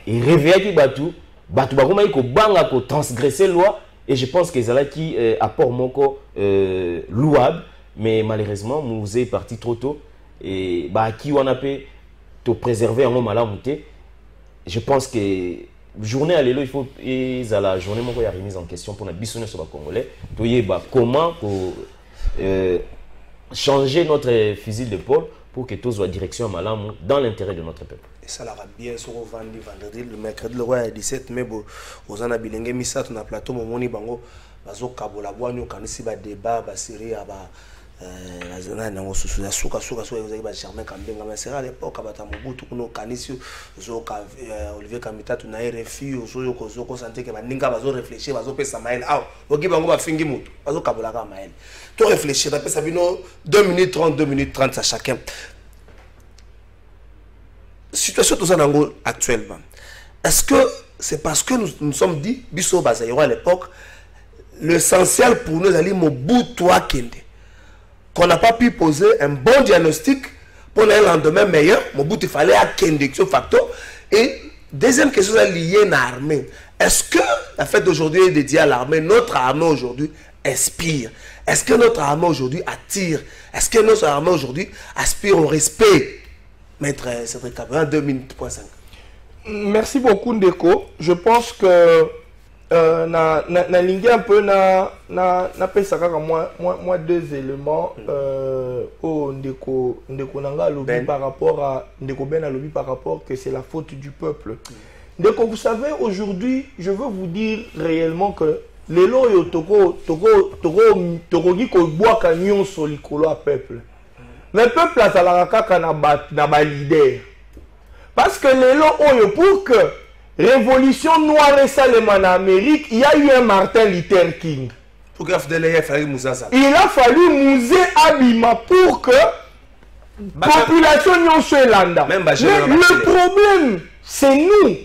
et réveiller qui batu ba koma ko banga ko transgresser loi. Et je pense que c'est qui apport moko louable, mais malheureusement, nous est parti trop tôt. Et bah qui on a pu te préserver en malamouté. Je pense que journée à l'élo, il faut à la journée moko ya remise en question pour notre bisonner sur le Congolais. Toye bah comment changer notre fusil d'épaule pour que tout soit direction malamou dans l'intérêt de notre peuple. Et ça l'a bien sur vendredi, le mercredi, le roi 17 mai, aux ana bilenge misat na plateau momoni bango bazo kabola bwanyo kanisi ba débat ba série aba la zona na ngosusu ya suka vous ba Germain Kambenga mais c'est à l'époque abata Mobutu kuno kanisi zo ka Olivier Kamita na RFI zo ko santé que baninga bazo réfléchir bazo pesa mail ah oki bango ba fingi mutu bazo kabola ka mail to réfléchir après ça bino 2 minutes 30 à chacun. Situation tout ça actuellement. Est-ce que c'est parce que nous sommes dit, Bisso Bazaïro à l'époque, l'essentiel pour nous, c'est Mobutu Kende, qu'on n'a pas pu poser un bon diagnostic pour un lendemain meilleur. Mobutu fallait à Kende, ce facteur. Et deuxième question liée à l'armée. Est-ce que la fête d'aujourd'hui est dédiée à l'armée? Notre armée aujourd'hui inspire. Est-ce que notre armée aujourd'hui attire? Est-ce que notre armée aujourd'hui aspire au respect? Maître Cédric Kabouya, 2 minutes. Merci beaucoup Ndeko. Je pense que na lingue un peu na pesaka moi 2 éléments au Ndeko nanga lobby par rapport à Ndeko Ben lobby par rapport que c'est la faute du peuple. Ndeko, vous savez aujourd'hui, je veux vous dire réellement que les loyo toko ko bois camion sur likolo à peuple. Mais le peuple a la kaka na ba leader. Parce que les lois, pour que révolution noire et salema en Amérique, il y a eu un Martin Luther King. Il a fallu Mouzé Abima pour que la population n'y soit landa. Mais le problème, c'est nous.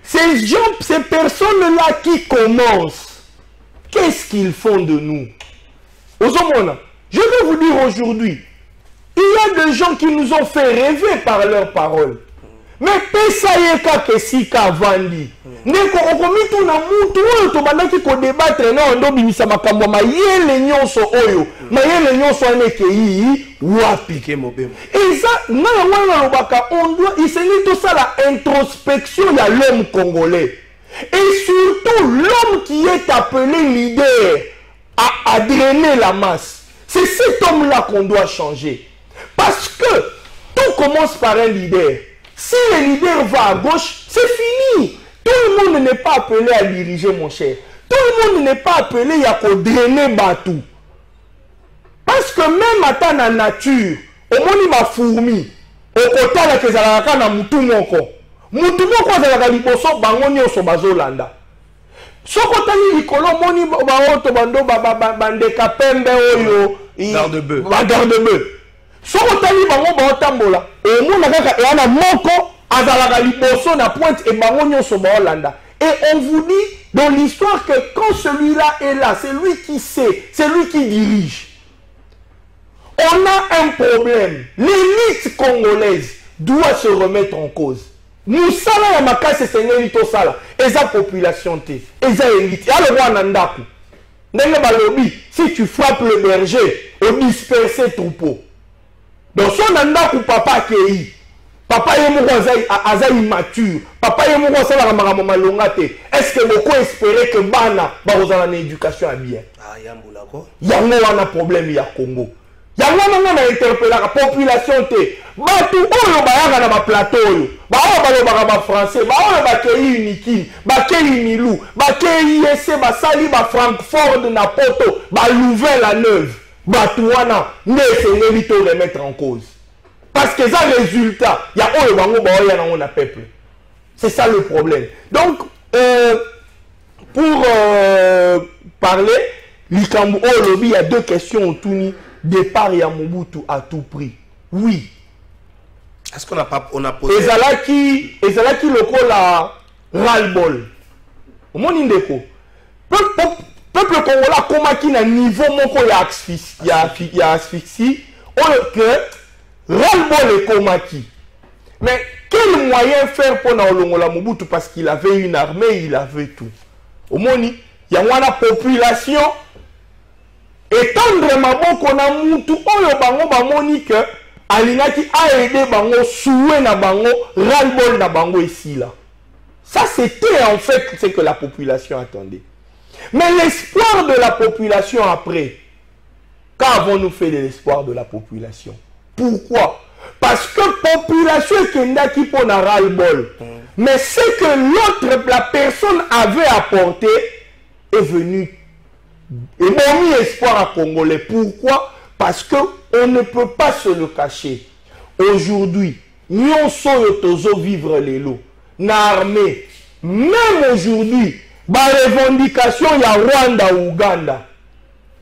Ces personnes-là qui commencent, qu'est-ce qu'ils font de nous? Je vais vous dire aujourd'hui, il y a des gens qui nous ont fait rêver par leurs paroles. Mais pesayeka kesika vandi. Neko okomitu na mutu oyo to bandaki ko débattre na ondo bimisa makambo mayele nyonso oyo. Mayele nyonso aneke yi wapi ke mobemo. Et ça na wana lobaka on doit essayer tout ça la introspection il y a l'homme congolais. Et surtout l'homme qui est appelé leader à drainer la masse. C'est cet homme-là qu'on doit changer. Parce que tout commence par un leader. Si le leader va à gauche, c'est fini. Tout le monde n'est pas appelé à diriger, mon cher. Tout le monde n'est pas appelé à drainer Batou. Parce que même à la nature, au monde il m'a fourmi. Au côté de la na mutu moko. Mutu moko zalaka liboso bango nyonso bazolanda. Soko tani likolo moni ba oto bando bandeka pembe oyo garde-bœuf. Soko tani bango ba otambola. Et mona kaka e ana moko azalaka liboso na pointe et bango nyonso ba olanda. Et on vous dit dans l'histoire que quand celui-là est là, c'est lui qui sait, c'est lui qui dirige. On a un problème. L'élite congolaise doit se remettre en cause. Nous savons à ma case c'est l'élite au sala. Et sa population t. Et sa élite. Alors on nandaku. Nenge balobi. Si tu frappes le berger, on disperse le troupeau. Donc son nandaku papa kei. Papa yemoko azai immature. Papa yemoko sala makambo malonga te. Est-ce que beaucoup espérer que bana ba ozala na éducation à bien? Ah yambula ko. Yango wana problème ya Congo. yango na interpeller la population te batu oyo bayaka na ba plateau ba oyo balobaka ba français ba oyo bakei unikin bakei milu bakei yese basali ba Francfort na Poto ba Louvain-la-Neuve batu wana nesengeli to les mettre en cause parce que ça résultat ya oyo bango ba oyo na ngona peuple. C'est ça le problème. Donc pour parler likambo oyo lobi, il y a deux questions autour départ ya Mobutu à tout prix. Oui. Est-ce qu'on a pas posé ezalaki lokola la ras-le-bol. Au monde indeko. Peuple congolais komaki na niveau moko ya asphyxie que ras-le-bol est komaki. Mais quel moyen faire pour na olongola Mobutu parce qu'il avait une armée, il avait tout. Au monde il y a une population étendre maboko na mutu oyo bango bamoni que alingaki a aidé bango soué na bango ras-le-bol na bango ici là. Ça c'était en fait ce que la population attendait. Mais l'espoir de la population après, qu'avons-nous fait de l'espoir de la population? Pourquoi? Parce que la population qui pour na ras-le-bol. Mais ce que la personne avait apporté est venu et m'a mis espoir à Congolais. Pourquoi? Parce qu'on ne peut pas se le cacher. Aujourd'hui, nous sommes vivre les lots. L'armée, même aujourd'hui, la revendication, il y a Rwanda, Ouganda.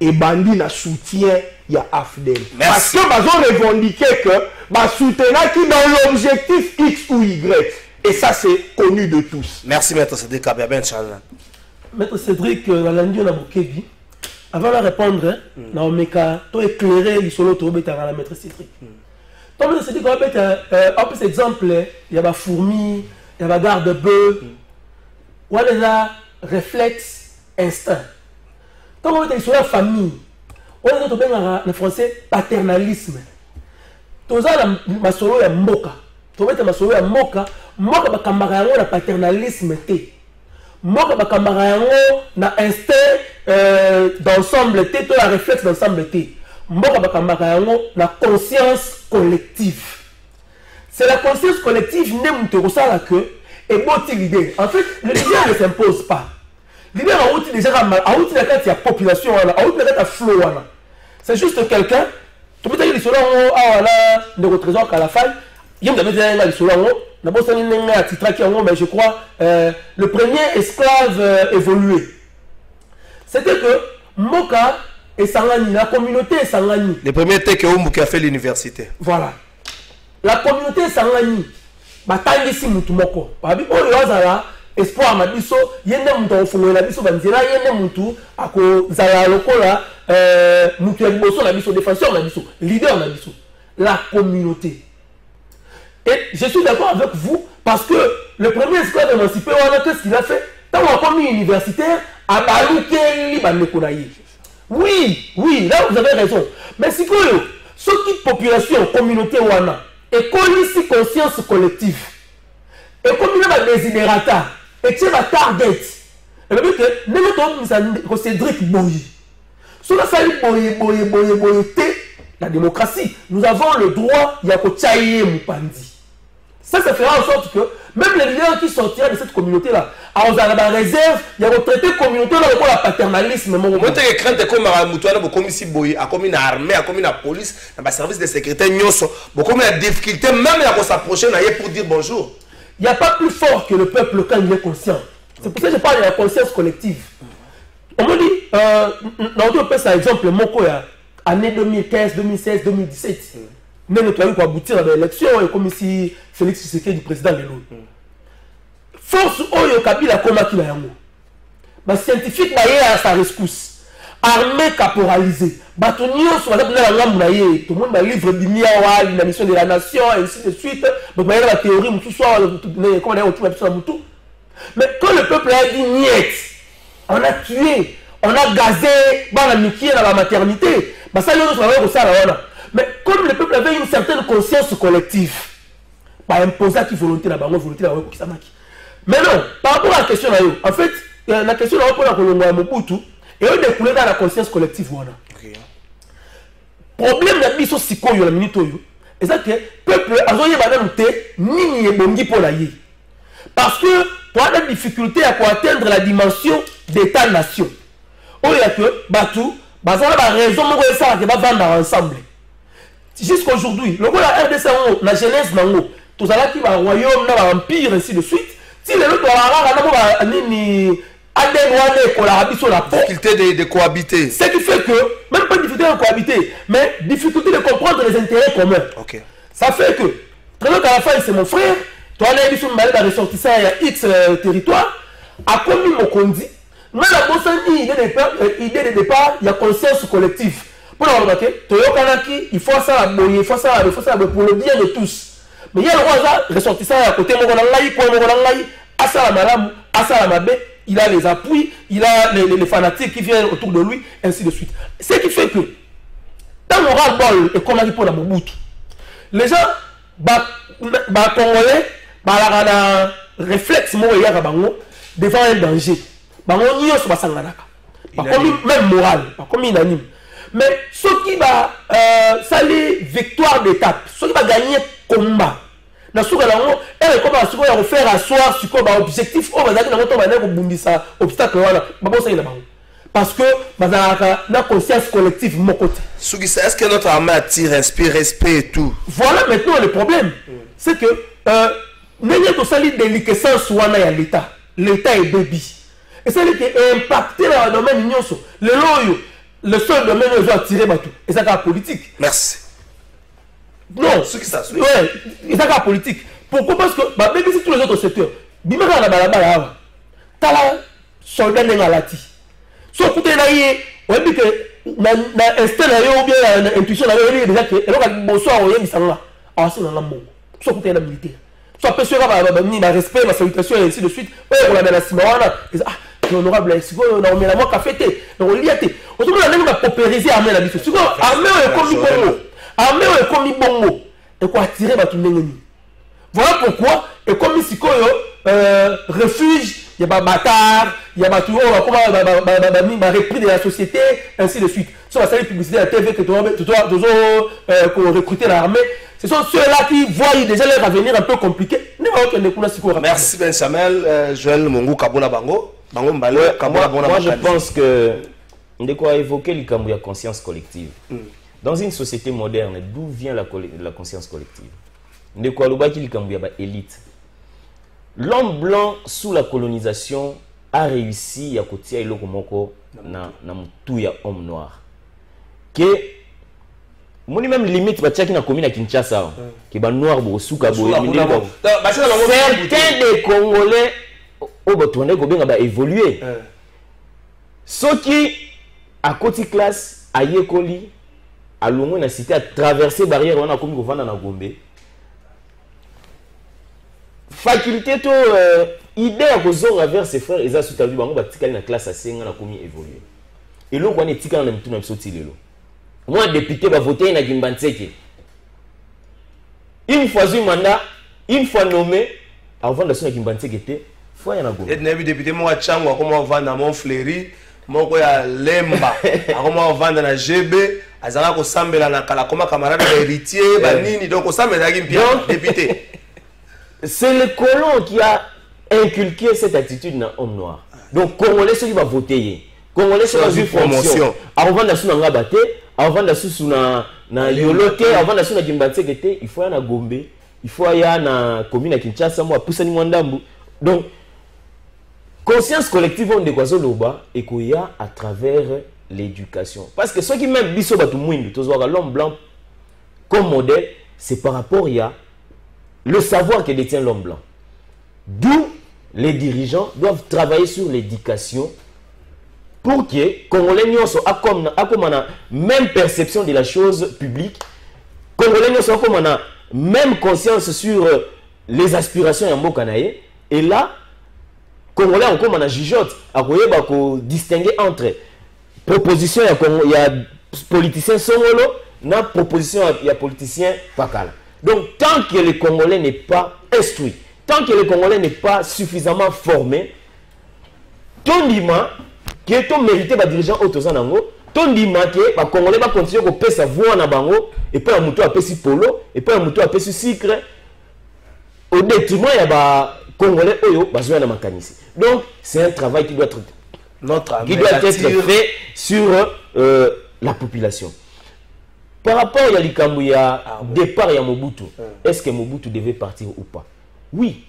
Et Bandi na soutien, il y a AFDEL. Parce que ils ont revendiqué que bah soutenir qui dans l'objectif X ou Y. Et ça, c'est connu de tous. Merci, Maître Cédric Abiaben Chalin. Maître Cédric, Nalandio Nabokebi, avant de répondre, Naomeka, tu as éclairé le solo de la Maître Cédric. Donc, Maître Cédric, on va mettre un peu exemple, il y a la fourmi, il y a la garde-bœuf, ou il y a réflexe, instinct. Donc, on va mettre sur la famille, on va mettre en français paternalisme. Tu as ma solo ya mboka. Tu as ma solo ya mboka, mboka ba kamara yango na paternalisme te. Mboka ba kamara yango na instinct d'ensemble te, to la réflexe d'ensemble te. Mboka ba kamara yango na conscience collective. C'est la conscience collective n'aime te resala que et boti l'idée. En fait, le leader ne s'impose pas. L'idée a outil déjà a outil la carte ya population a outil la carte flow wana. C'est juste quelqu'un. Tu peux dire que le trésor à la faille, il y a je crois, le premier esclave évolué. C'était que Moka et Sangani, la communauté est Sangani. Le premier était que Oumou qui a fait l'université. Voilà. La communauté est Sangani. Bataille ici, Moutoumoko. Babi, oh, espoir mabiso yende mutu ofungola biso banzela yende mutu ako zala lokola mutu ya liboso na biso défenseur na biso leader na biso la communauté. Et je suis d'accord avec vous parce que le premier esclave émancipé qu'est-ce qu'il a fait tant on a commis universitaire à baluke bandeko na ye. Oui, là vous avez raison, mais si que ce qui population communauté wana et connaissent conscience collective et comme il y a des désidérata et tu as la target et le but que nous Cédric Boyi sur la salle Boyi la démocratie nous avons le droit il y a que Tchaïe Moupandi ça fera en sorte que même les leaders qui sortiront de cette communauté là on a la réserve il y a retraité communauté là pour la paternalisme moi tu crainte comme Moutouana comme ici Boyi a comme une armée a comme une police dans le service de sécurité nyonso beaucoup de difficulté même à s'approcher pour dire bonjour. Il n'y a pas plus fort que le peuple quand il est conscient. C'est pour ça que je parle de la conscience collective. On me dit, on peut par exemple, Moko, année 2015, 2016, 2017, nous nettoyons pour aboutir à l'élection, et comme ici, Félix Tshisekedi, du président de l'autre. Force Oyo Kabila Koma Kilayango. Les scientifiques à sa rescousse. Armée caporalisée. Batonio sur la tout le monde a livre d'Imiawa, la mission de la nation, et ainsi de suite. Donc, il y a la théorie, mais quand le peuple a dit niet, on a tué, on a gazé, on a niqué dans la maternité. Mais comme le peuple avait une certaine conscience collective, pas imposer qui volonté la volonté la mais non, par rapport à la question, en fait, la question pour la Mobutu, et on découlait dans la conscience collective. Okay. problème na biso sikoyo la minute oyo eza que peuple azoyeba nanu te nini ebongi mpo na ye parce que toi la difficulté à atteindre la dimension d'état nation oyo ya que bato bazala ba raison moko esalaka bavanda ensemble jusqu'à aujourd'hui le la RDC na jeunesse nango tozalaki ba royaume na ba empire ainsi de suite si le lot na nini la difficulté de cohabiter. Ce qui fait que, même pas difficulté de cohabiter, mais difficulté de comprendre les intérêts communs. Okay. Ça fait que, Trésor Kalafaï, c'est mon frère, toi, on a dit sur le ressortissant, il y a X territoire, a commis mon condi, mais la bonne idée de départ, il y a conscience collective. Pour la remarquer, Toyo Kanaki, il faut ça, il faut ça pour le bien de tous. Mais il y a le roi ressortissant à côté, il a les appuis, il a les fanatiques qui viennent autour de lui, ainsi de suite. Ce qui fait que, dans le ras-le-bol, et comme on dit pour la Mobutu, les gens, Congolais, réflexe devant un danger. Même moral, comme inanime. Mais ce qui va salir victoire d'étape, ce qui va gagner combat, na suka lango elle comment suka ya refaire asseoir suka ba objectif o bazaki na moto bana ko bundisa obstacle wana babosa ina bango parce que bazaka na conscience collective mokote suki est-ce que notre armée attire respect et tout voilà maintenant le problème c'est que n'est to sali déliquescence wana ya l'état est baby et c'est qui est impacté dans le domaine nyonso le seul domaine où ils ont attiré batou et ça la politique. Merci. Non, ouais, c'est ça la politique. Pourquoi? Parce que même si tous les autres secteurs, bimaka na balabala, tala soldat na lati. So côté na yé, on dit que na instinct na yo ou bien na intuition na yo déjà que eloko boso a oyé misanga. Ah c'est na ngambo. So côté na militaire. So apesio ka ni na respect, la salutation et ainsi de suite. Ouais, on a la simawana. Honorable siko na omela mo kafete, na oliate. Otomona ndenge ba paupériser armée na biso. Siko armée est comme bongo. Armée est comme bongo. Et quoi attirer ba tunengeni. Voilà pourquoi et comme sikoyo refuge, il y a pas bâtard, il y a pas tout comment repris de la société ainsi de suite. Sur la série publicité à la TV que tu dois recruter l'armée, ce sont ceux-là qui voient déjà leur avenir un peu compliqué. Merci Ben Samuel, Joël Mongu Kabona Bango. Moi je pense que on quoi évoquer le Cambouya conscience collective. Dans une société moderne, d'où vient la conscience collective? De quoi le baki le Cambouya élite. L'homme blanc sous la colonisation a réussi à côté il moko na tout ya homme noir. Que mon même limite ba tchaki na commune à Kinshasa que ba noir bo suka bo certains des Congolais au botoné ko benga ba évoluer. Ceux qui à côté classe à Yekoli à Longo na cité à traverser barrière on a comme ko vanda na Gombe. Faculté to idée à kozora vers ses frères ils a soutenu bango batikali na classe à 5 na komi évoluer. Et là on est tikana na mtuna bisoti lelo. Moi député va voter na Gimbantseke. Une fois un mandat, une fois nommé avant de son Gimbantseke était fois yana Gombe. Et nabi député moi chango comment vendre mon fleury, moko ya lemba, comment vendre na GB, azala ko sambela na kala comme camarade héritier, ba nini donc ko sambela gimpia député. C'est le colon qui a inculqué cette attitude dans l'homme noir. Donc, Congolais, ceux qui vont voter, Congolais, ceux qui vont promotion. Avant de faire un rabaté, avant de faire un yoloté, avant de faire un gimbaté, il faut aller à Gombe, il faut aller à la commune à Kinshasa, moi, pour ça, donc, conscience collective, on est quoi, et qu'il y a à travers l'éducation. Parce que ceux qui mettent biso batumouine, l'homme blanc comme modèle, c'est par rapport à le savoir que détient l'homme blanc. D'où les dirigeants doivent travailler sur l'éducation pour que Congolais soient comme la même perception de la chose publique, Congolais soient comme la même conscience sur les aspirations en Mokanaye, et là, Congolais ont comme la jugeote, à distinguer entre proposition il y a politicien Songolo, na proposition il y a politicien Pakala. Donc, tant que le Congolais n'est pas instruit, tant que le Congolais n'est pas suffisamment formé, ton dima, qui est ton mérité par dirigeant Otozanango, tondima ke ba congolais ba continuer ko pesa voix na bango et puis un muto a pesi polo et puis un muto a pesi sucre au détriment ya ba congolais oyo bazwa na makanisi. Donc c'est un travail qui doit être fait sur la population. Par rapport à l'Ikambu, il y a départ à Mobutu. Est-ce que Mobutu devait partir ou pas? Oui.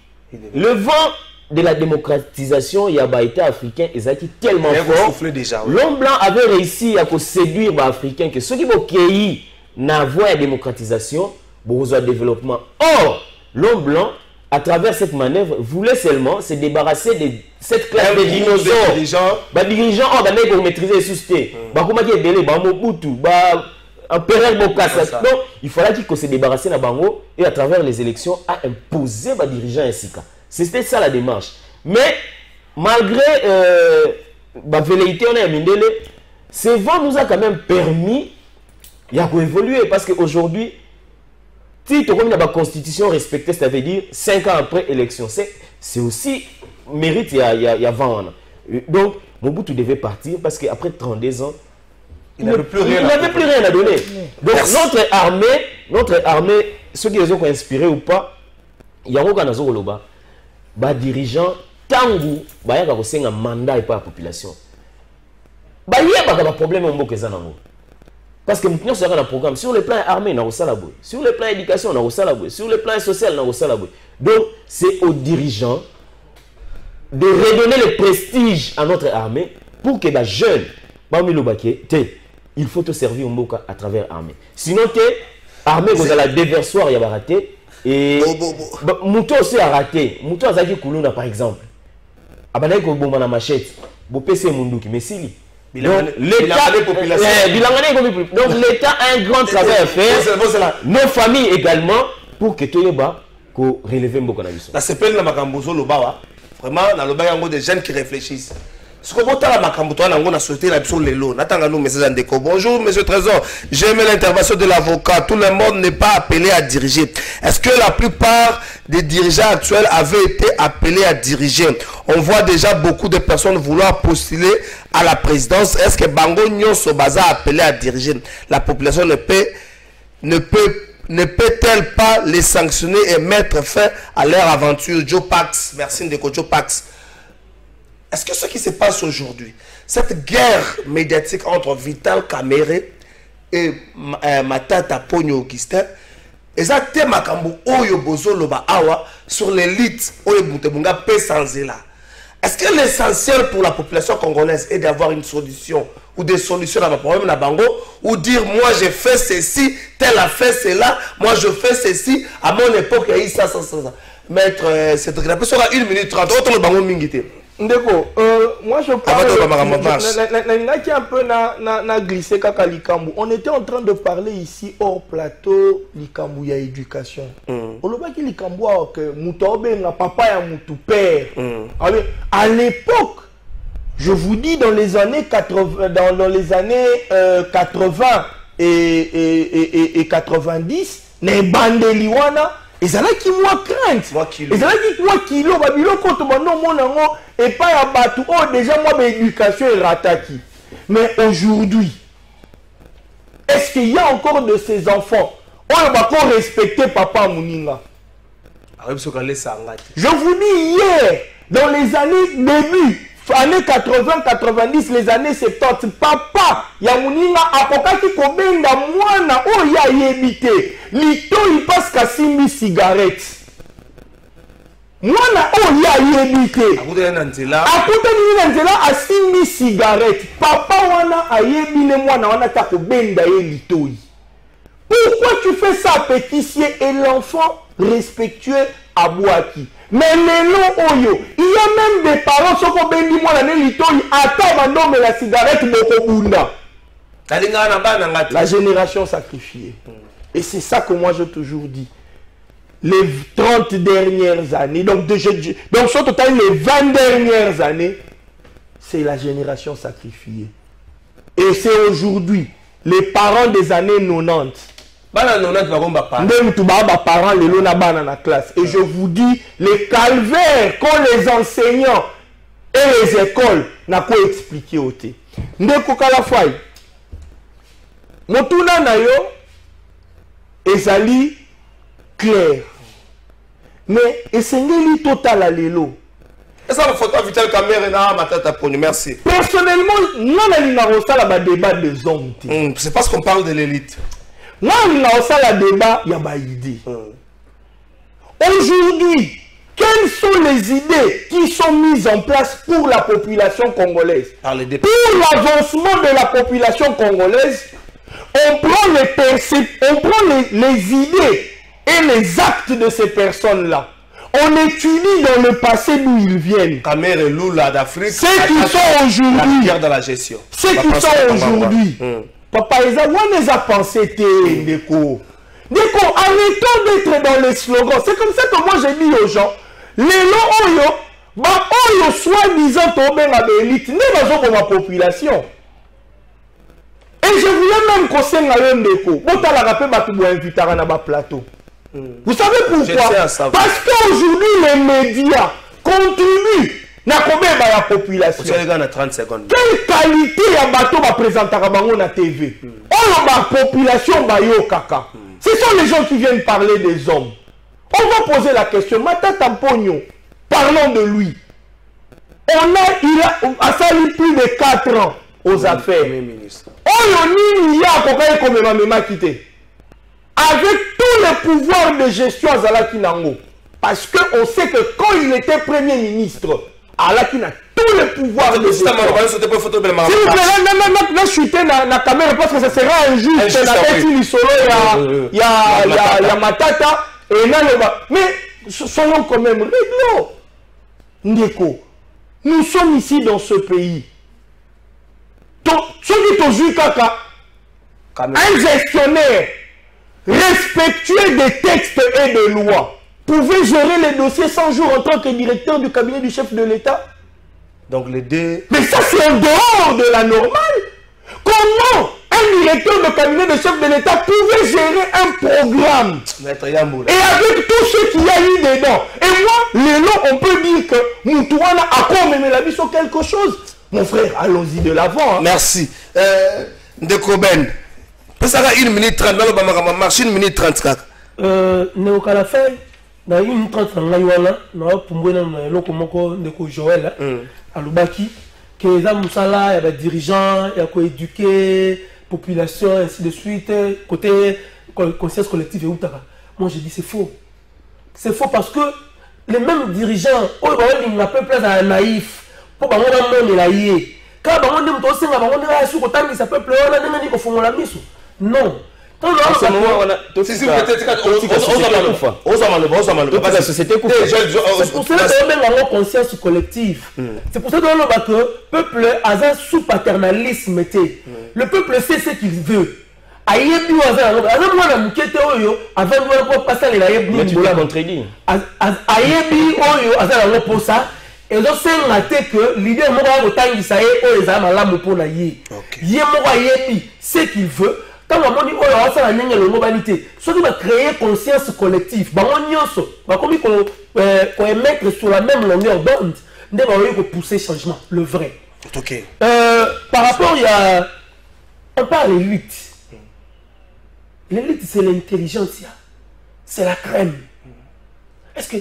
Le vent de la démocratisation, il y a été africain, ils ont tellement fort. L'homme blanc avait réussi à séduire les Africains que ceux qui vont cueillir la voie de la démocratisation, besoin de développement. Or, l'homme blanc, à travers cette manœuvre, voulait seulement se débarrasser de cette classe de dinosaures. Les dirigeants, pour maîtriser les sociétés. Donc, il fallait qu'il se débarrasse de Bango et à travers les élections, à imposer les dirigeants ainsi. C'était ça la démarche. Mais, malgré la velléité, on a mindélé, ce vent nous a quand même permis d'évoluer parce qu'aujourd'hui, si tu as la constitution respectée, ça veut dire 5 ans après l'élection. C'est aussi mérite, il y a 20 ans. Donc, Mobutu devait partir parce qu'après 32 ans, il n'avait plus rien à donner. Donc, notre armée, ceux qui les ont inspirés ou pas, il y a un dirigeant, tangu, il y a un mandat et pas la population. Il y a un problème parce que nous sommes dans un programme. Sur le plan armé, nous avons sur le plan éducation, nous avons sur le plan social, nous avons. Donc, c'est aux dirigeants de redonner le prestige à notre armée pour que les jeunes, il faut te servir à travers l'armée. Sinon, l'armée, vous avez la déversoir, il y a raté. Et Mouto aussi a raté. Mouto a zaki Koulouna, par exemple. Abanaï Koboma na machette. Bopese Munduki, mais si. Donc l'État a un grand travail à faire. Nos familles également, pour que tout le monde relève beaucoup de la c'est pas vraiment, dans le bain, des jeunes qui réfléchissent. Ce que vous avez dit, on a souhaité la personne Lelo. Bonjour, monsieur Trésor. J'ai aimé l'intervention de l'avocat. Tout le monde n'est pas appelé à diriger. Est-ce que la plupart des dirigeants actuels avaient été appelés à diriger? On voit déjà beaucoup de personnes vouloir postuler à la présidence. Est-ce que Bango Nyonso Baza appelé à diriger? La population ne peut-elle pas les sanctionner et mettre fin à leur aventure? Joe Pax, merci Ndeko Joe Pax. Est-ce que ce qui se passe aujourd'hui, cette guerre médiatique entre Vital Kamere et Matata Pogno Augustin, sur l'élite est-ce que l'essentiel pour la population congolaise est d'avoir une solution ou des solutions à nos problèmes à Bango, ou dire moi j'ai fait ceci, tel a fait cela, moi je fais ceci, à mon époque il y a eu ça. Maître, c'est très grave. Sur 1 minute 30, autre le Bango Mingité. Ndeko, moi je parle un peu na glissé kaka likambu. On était en train de parler ici hors plateau likambu ya éducation. Oloba ki likambu que mutobe na papa ya mutu père. À l'époque, je vous dis dans les années 80 et 90, les bandeliwana et ça là qui moi crainte. Et ça là qui moi kilo babilo koto bando monango et pas ya batu oh déjà moi l'éducation est rataki. Mais aujourd'hui, est-ce qu'il y a encore de ces enfants on va pas respecter papa Mouninga? Je vous dis hier dans les années début années 80, 90, les années 70, papa, Yamunina, apokaki kobenda mwana, oh ya yebite, lito il passe kasimi cigarette. Mwana, oh ya yebite. Akutani nanzela asimi cigarette. Papa wana ayebine mwana wana ta kobenda ye lito. Pourquoi tu fais ça, péticier, et l'enfant respectueux à Bouaki? Mais non, Oyo, il y a même des parents qui ont dit moi attends, la cigarette Bokobunda. La génération sacrifiée. Et c'est ça que moi j'ai toujours dit. Les 30 dernières années, donc sur total les 20 dernières années, c'est la génération sacrifiée. Et c'est aujourd'hui, les parents des années 90. Et je vous dis, les calvaires qu'ont les enseignants et les écoles n'a qu'à expliquer au thé. Ndeko Kalafay, motuna na yo ezali clair mais esengeli totala lelo. Est-ce que la photo Vital Kamerhe na matata poni? Merci. Personnellement, non na osala ba débat des hommes. C'est parce qu'on parle de l'élite. Non na osala débat ya ba idée. Aujourd'hui, quelles sont les idées qui sont mises en place pour la population congolaise? Pour l'avancement de la population congolaise, on prend les idées et les actes de ces personnes-là. On étudie dans le passé d'où ils viennent. Kamerhe Lula d'Afrique. Ceux qui sont aujourd'hui. La pierre de la gestion. Ceux qui sont aujourd'hui. Papa Eza, on les a pensé, Ndeko. Ndeko, arrêtons d'être dans les slogans. C'est comme ça que moi j'ai dit aux gens, les lots oyo, bah oyo soi-disant tombé dans l'élite, n'est pas pour ma population. Et je voulais même qu'on s'en aille Ndeko. Bota la rappel bah tu dois inviter à un plateau. Vous savez pourquoi? Parce qu'aujourd'hui les médias contribuent à combien la population. 30 secondes. Quelle qualité à bateau va présenter à la TV? Oh la population va yo kaka. Ce sont les gens qui viennent parler des hommes. On va poser la question. Matata Pogno, parlons de lui. Il a fallu plus de 4 ans aux affaires. Il y a comme même quitté. Avec tous les pouvoirs de gestion à Zalaki Nango. Parce qu'on sait que quand il était Premier ministre, Alaki a tous les pouvoirs de gestion. S'il vous plaît, là, chuter la caméra parce que ça sera injuste. Il y a Matata et là, mais soyons quand même réglo. Ndeko, nous sommes ici dans ce pays. Ceux qui t'ont vu kaka, un gestionnaire respectueux des textes et des lois pouvait gérer les dossiers 100 jours en tant que directeur du cabinet du chef de l'État. Donc les deux... Mais ça c'est en dehors de la normale. Comment un directeur de cabinet de chef de l'État pouvait gérer un programme et avec tout ce qu'il y a eu dedans? Et moi, les noms, on peut dire que Moutouana a quand même la vie sur quelque chose. Mon frère, allons-y de l'avant. Hein. Merci. Ndeko Ben. Ça va 1 minute 30, marche 1 minute 34. Néo-Kalafay, dans 1 minute 30, Ndeko Joël, à Lubaki, que les Moussala, il y a des dirigeants, il y a quoi éduquer, population, ainsi de suite, côté conscience collective et Outaka. Moi je dis c'est faux. C'est faux parce que les mêmes dirigeants, ils n'ont pas place à un naïf. Pour que les gens aient quand on non. C'est conscience collective. C'est pour ça que le peuple a un sous-paternalisme. Le peuple sait ce qu'il veut. Mais tu l'as contredit. Et donc c'est que l'idée ce qu'il veut. Quand on dit globalité, ce qui va créer conscience collective, qu'on émettre sur la même longueur d'onde, on pousser changement, le vrai. Okay. Par rapport à on parle d'élite. L'élite c'est l'intelligence, c'est la crème. Est-ce que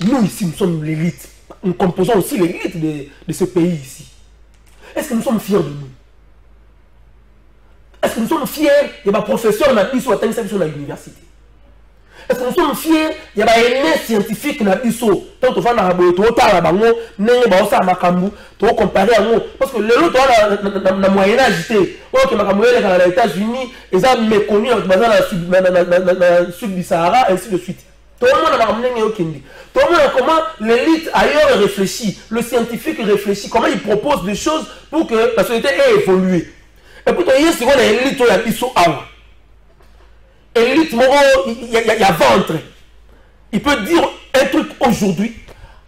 nous ici nous sommes l'élite? Nous composons aussi l'élite de ce pays ici. Est-ce que nous sommes fiers de nous? Est-ce que nous sommes fiers de ma professeur à l'université? Est-ce que nous sommes fiers de ma aîné scientifique à l'ISO? Tant que nous avons comparé à nous. Parce que le lot de Moyen-Âge, les États-Unis, ils ont méconnu dans le sud du Sahara, et ainsi de suite. Tout le monde a ramené Kindi. Tout le monde a comment l'élite ailleurs réfléchit, le scientifique réfléchit, comment il propose des choses pour que la société ait évolué. Et puis il y a ce qu'on a l'élite, il y a élite, il y a ventre. Il peut dire un truc aujourd'hui,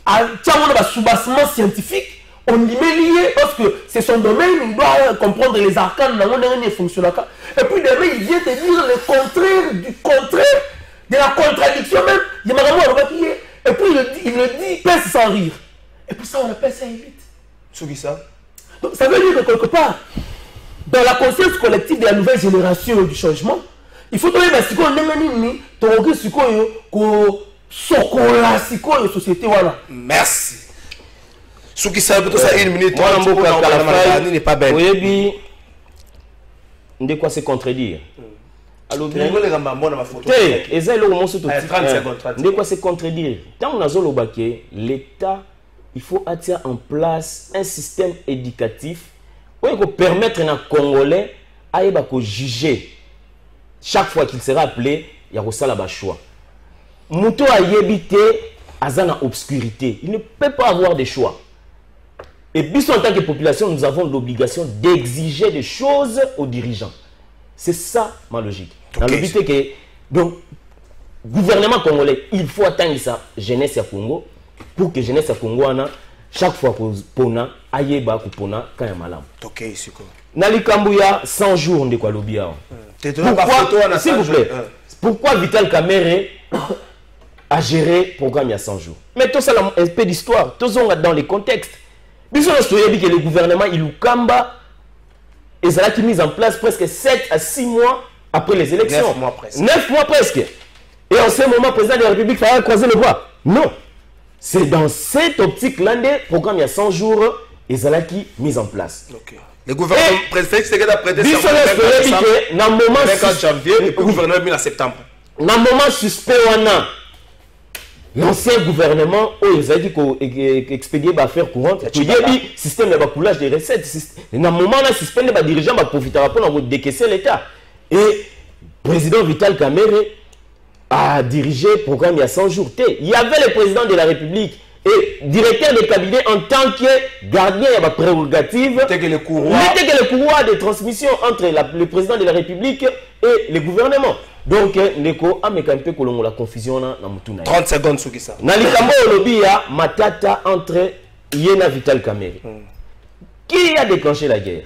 à un soubassement scientifique, on y met lié parce que c'est son domaine, il doit comprendre les arcanes, il fonctionne. Et puis demain, il vient te dire le contraire du contraire. De la contradiction même, il y a vraiment un papier. Et puis il le dit, pèse sans rire. Et puis ça, on appelle ça élite. C'est qui ça? Donc ça veut dire que quelque part, dans la conscience collective de la nouvelle génération du changement, il faut trouver que sikoyo ndenge nini tokoki sikoyo ko sokola sikoyo société wana. Merci. Ceux qui savent plutôt ça une minute. Moi Mboka Kalafai n'est pas belle. Oyebi de quoi se contredire. Alors bien eza eloko mosusu to 30 secondes. de quoi se contredire. Tant on a zolobake l'État il faut attirer en place un système éducatif pour permettre aux Congolais à juger chaque fois qu'il sera appelé, il y a aussi un choix. Mouto a yébité azana obscurité. Il ne peut pas avoir de choix. Et puis en tant que population, nous avons l'obligation d'exiger des choses aux dirigeants. C'est ça ma logique. Dans le but que donc gouvernement congolais, il faut atteindre sa jeunesse à Congo pour que jeunesse à Congo chaque fois que pona ayeba ku pona kaya malam. OK, siko. Nalikambuya 100 jours de quoi lobia. Pourquoi s'il vous plaît? Pourquoi Vital Kamerhe a géré le programme il y a 100 jours? Mais tout ça un peu d'histoire, tout ça dans les contextes. Bisous que le gouvernement Ilukamba est mis en place presque 7 à 6 mois après les élections. 9 mois presque. 9 mois presque. Et en ce moment, le président de la République fallait croiser le bras. Non. C'est dans cette optique-là, le programme il y a 100 jours, Ezalaki mis en place. Okay. Le gouvernement préfère que ça prêté dans le moment 24 janvier et puis le gouvernement mis en septembre. Dans le moment suspect, l'ancien gouvernement, Ezalaki expédié affaires courantes, il y a un système de coulage des recettes. Dans le moment, le système de dirigeants va profiter pour décaisser l'État. Et le président Vital Kamerhe a dirigé le programme il y a 100 jours. Il y avait le président de la République et directeur de cabinet en tant que gardien de la prérogative. Il était que le courroie de transmission entre le président de la République et le gouvernement. Donc, Neko a mis un peu la confusion dans Mutuna. 30 secondes sur ça. Nalikambo Olobia, Matata entre Yena Vital Kamerhe. Qui a déclenché la guerre?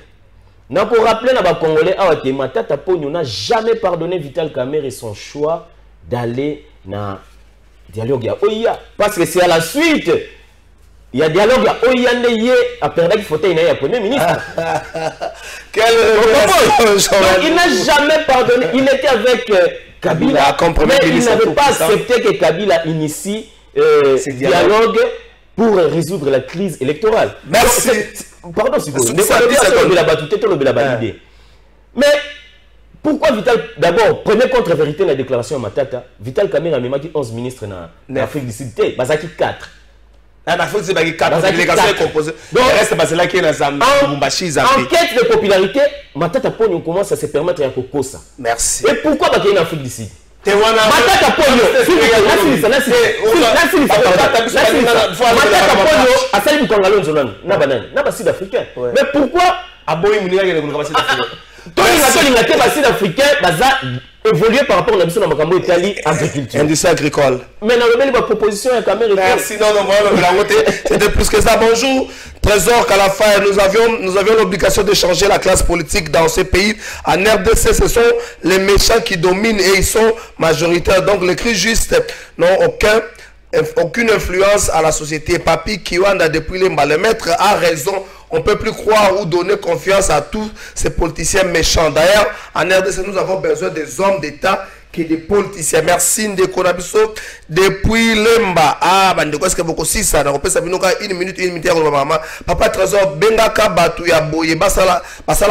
Pour rappeler à Congolais, Matata Pogno n'a jamais pardonné Vital Kamerhe son choix d'aller dans dialogue à Oya. Parce que c'est à la suite, il y a dialogue à Oya à perdre qu'il faut être un premier ministre. Donc il n'a jamais pardonné. Il était avec Kabila, mais il n'avait pas accepté que Kabila initie dialogue pour résoudre la crise électorale. Merci. Pardon, si vous voulez. Mais pourquoi Vital, d'abord, première contre-vérité dans la déclaration à Matata, Vital Kamerhe a mis 11 ministres en Afrique du Sud. Bazaki 4. En Afrique du Sud, 4. La délégation est composée. Donc, il reste parce qu'il y a en quête de popularité, Matata Pogno commence à se permettre à Kokosa. Merci. Et pourquoi il y a en Afrique du Sud? Matata Pogno, a sali Bukangalo Nzolano, n'a sud-africain. Mais pourquoi les sud-africains évoluer par rapport à la mission de Makambo Italie agriculture. Industrie agricole. Mais dans le proposition à Kamerhe. Merci, non, c'était plus que ça. Bonjour, Trésor Kalafai. Nous avions l'obligation de changer la classe politique dans ce pays. En RDC, ce sont les méchants qui dominent et ils sont majoritaires. Donc, les cris justes n'ont aucune influence à la société. Papi Kiwanda, depuis les maître, a raison. On ne peut plus croire ou donner confiance à tous ces politiciens méchants. D'ailleurs, en RDC, nous avons besoin des hommes d'État que des politiciens. Merci Ndeko Nabiso. Depuis Lemba. Ah, Bandeko, est-ce que vous aussi ça? Une minute, maman. Papa Trésor, Bengaka Batu ya boye. Basala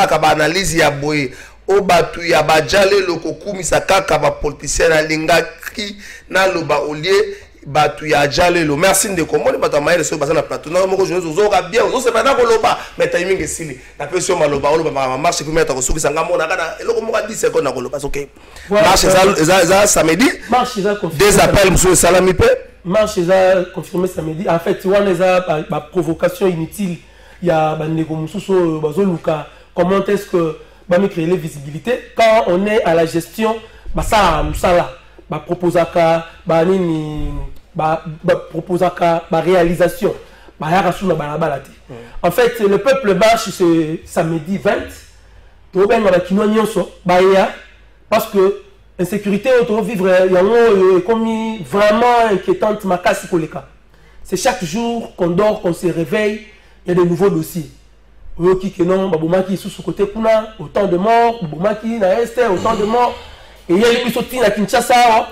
kaba analyse ya boye. O Batu ya bajale lokoku misakaka ba politicien na lingaki na loba olie. Batu ya jalelo. Merci Ndeko. Moi, batu maïle sur basana plateau. Non, moi je vous aurai bien. Vous savez pas koloba, mais timing est sili. La pression maloba, oloba marche pour mettre sur sanga mona kana. Eloko mo 10 secondes na koloba. OK. Marche ça samedi. Marche ça confirmé. Des appels monsieur Salami Pe. Marche ça confirmé samedi. En fait, on les a ba provocation inutile. Il y a Bandeko Mususo bazoluka. Comment est-ce que ba me créer les visibilités quand on est à la gestion ba ça musala. Ba proposaka ba nini ba proposaka ba réalisation ba yarasuna ba balati. En fait, le peuple marche ce samedi 20 to ben ba kino nyonso ba ya parce que insécurité auto vivre yango comme vraiment inquiétante makasi koleka. C'est chaque jour qu'on dort, qu'on se réveille, il y a de nouveaux dossiers. oyoki que non babomaki sous côté kuna autant de morts babomaki na est autant de morts et yeli biso tina Kinshasa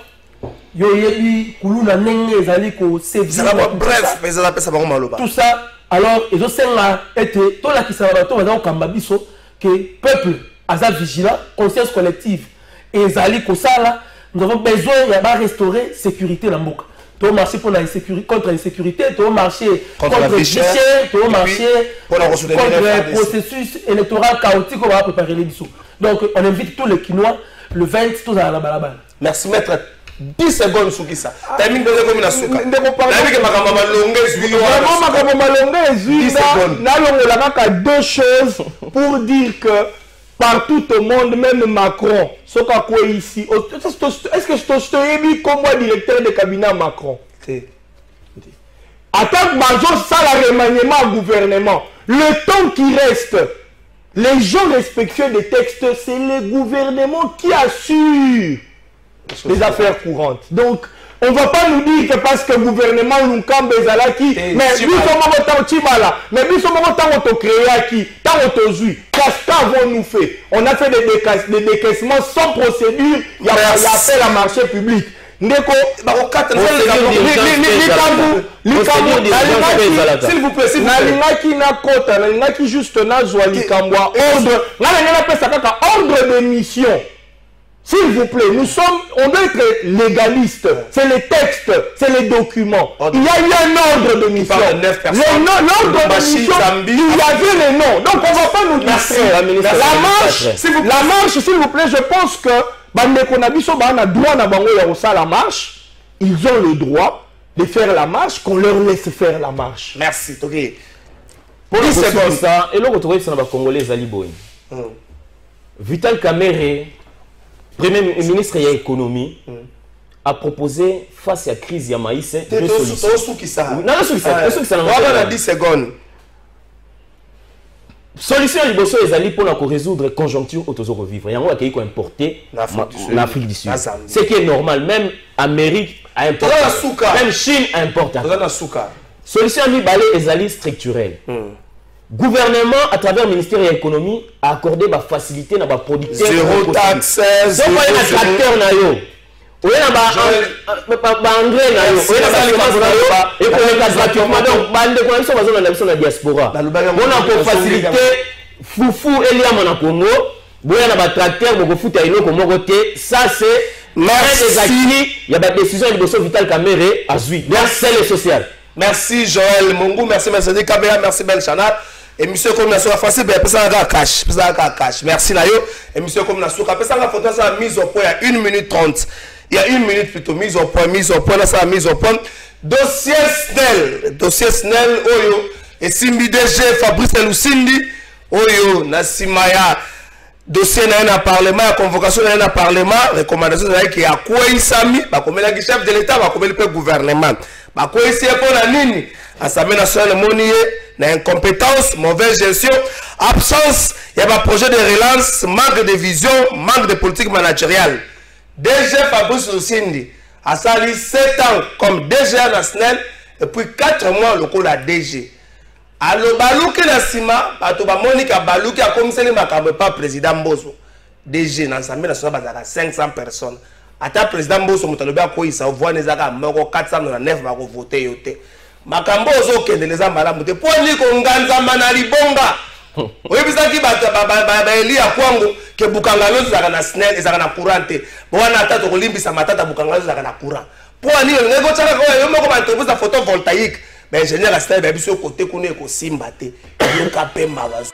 yo yebi kuluna nenge ezali ko sévir bref mais ça pesa bango maloba tout ça alors ezo senga ete to la kisaba to bazao kamba biso que peuple aza vigilant conscience collective et ezali ko sala nous avons besoin de restaurer sécurité dans mboka. Tu vas marcher pour la insécurité, contre l'insécurité, tu vas marcher contre le péché, tu vas marcher contre le processus électoral chaotique qu'on va préparer les bisous. Donc on invite tous les Kinois le 20 tous à la balabala. Merci maître. 10 secondes sur qui ça. Timing de comme la souka. N'avez que ma longue vraiment ma longue est deux choses pour dire que partout au monde, même Macron, ce qu'on a ici, est-ce que je te mis comme moi directeur de cabinet Macron? En tant que major, ça la remaniement au gouvernement. Le temps qui reste, les gens respectueux des textes, c'est le gouvernement qui assure les affaires courantes. Donc, on ne va pas nous dire que parce que le gouvernement Lunkambe Zalaki, mais nous sommes en Tibala, mais nous sommes en Tokréaki, tant Otozui, qu'avons-nous fait? On a fait des décaissements sans procédure, il y a appel à marché public. Ndeko, s'il vous plaît, qui juste ordre de mission. S'il vous plaît, on doit être légaliste. C'est les textes, c'est les documents. Il y a eu un ordre de mission. L'ordre de mission, il y avait les noms. Donc on ne va pas nous dire la marche, s'il vous plaît, je pense que ils ont le droit de faire la marche, qu'on leur laisse faire la marche. Merci. Okay. Pour 10 secondes, ça, et là, on retrouve ça dans les Congolais Zaliboy. Vital Kamerhe, Premier ministre de l'économie, a proposé face à la crise de maïs deux solutions. Non, 10 secondes. Solution liboso ezali pour résoudre la conjoncture autour vivre. Il y a un qui a importé l'Afrique du Sud. Ce qui est normal, même Amérique a importé, même Chine a importé. Solution libalé ezali structurelle. Gouvernement à travers le ministère de l'économie a accordé des facilités dans la production. Zéro taxe. Donc il y a un tracteur na yo. Il y a un engrais na yo. Il y a un semence na yo. Et qu'on est gratuitement. Donc bande de connexion dans la diaspora. On a pour faciliter foufou et liam en Congo. Il y a un tracteur pour foot à ino comme côté. Ça c'est des acquis. Il y a des décisions de Vital Kamerhe à Zui. Donc c'est le social. Merci Joël Mungu, merci Mercedes Kabea, merci Ben Chanat. Et monsieur comme naso français ben pesa ga cash, merci Nayo. Et monsieur comme naso pesa ga photo ça mise au point il y a 1 minute 30. Il y a 1 minute plutôt mise au point là ça mise au point. Dossier Snell oyo et Simbi DG Fabrice Lusindi oyo na Simaya dossier na parlement, convocation na parlement, recommandation na qui a quoi isami ba comme la chef de l'état ba comme le gouvernement. Ba quoi ici pour la nini Assemblée nationale monier na incompétence, mauvaise gestion, absence, il y a un projet de relance, manque de vision, manque de politique managériale. DG Fabrice Lusindi a sali 7 ans comme DG national et puis 4 mois le coup la DG. Alors baluki na sima, bato ba Monica baluki a commissaire makambo pas président Mboso. DG na l'Assemblée nationale bazaka 500 personnes. Ata président Mboso mutaloba ko isa voix nezaka moko 409 ba ko voter yote. Makambo ozo kende les ambala te poni ko nganza mana libonga. Oyebisaki ba Elia kwango ke bukangalo zaka na SNEL ezaka na courante. Bwana ata to kolimbisa matata bukangalo zaka na courant. Poni ngeko tsaka ko yo moko ba entreprise photovoltaïque. Mais ingénieur Astel ba biso côté kune ko simba te. Yo kapemba bazo.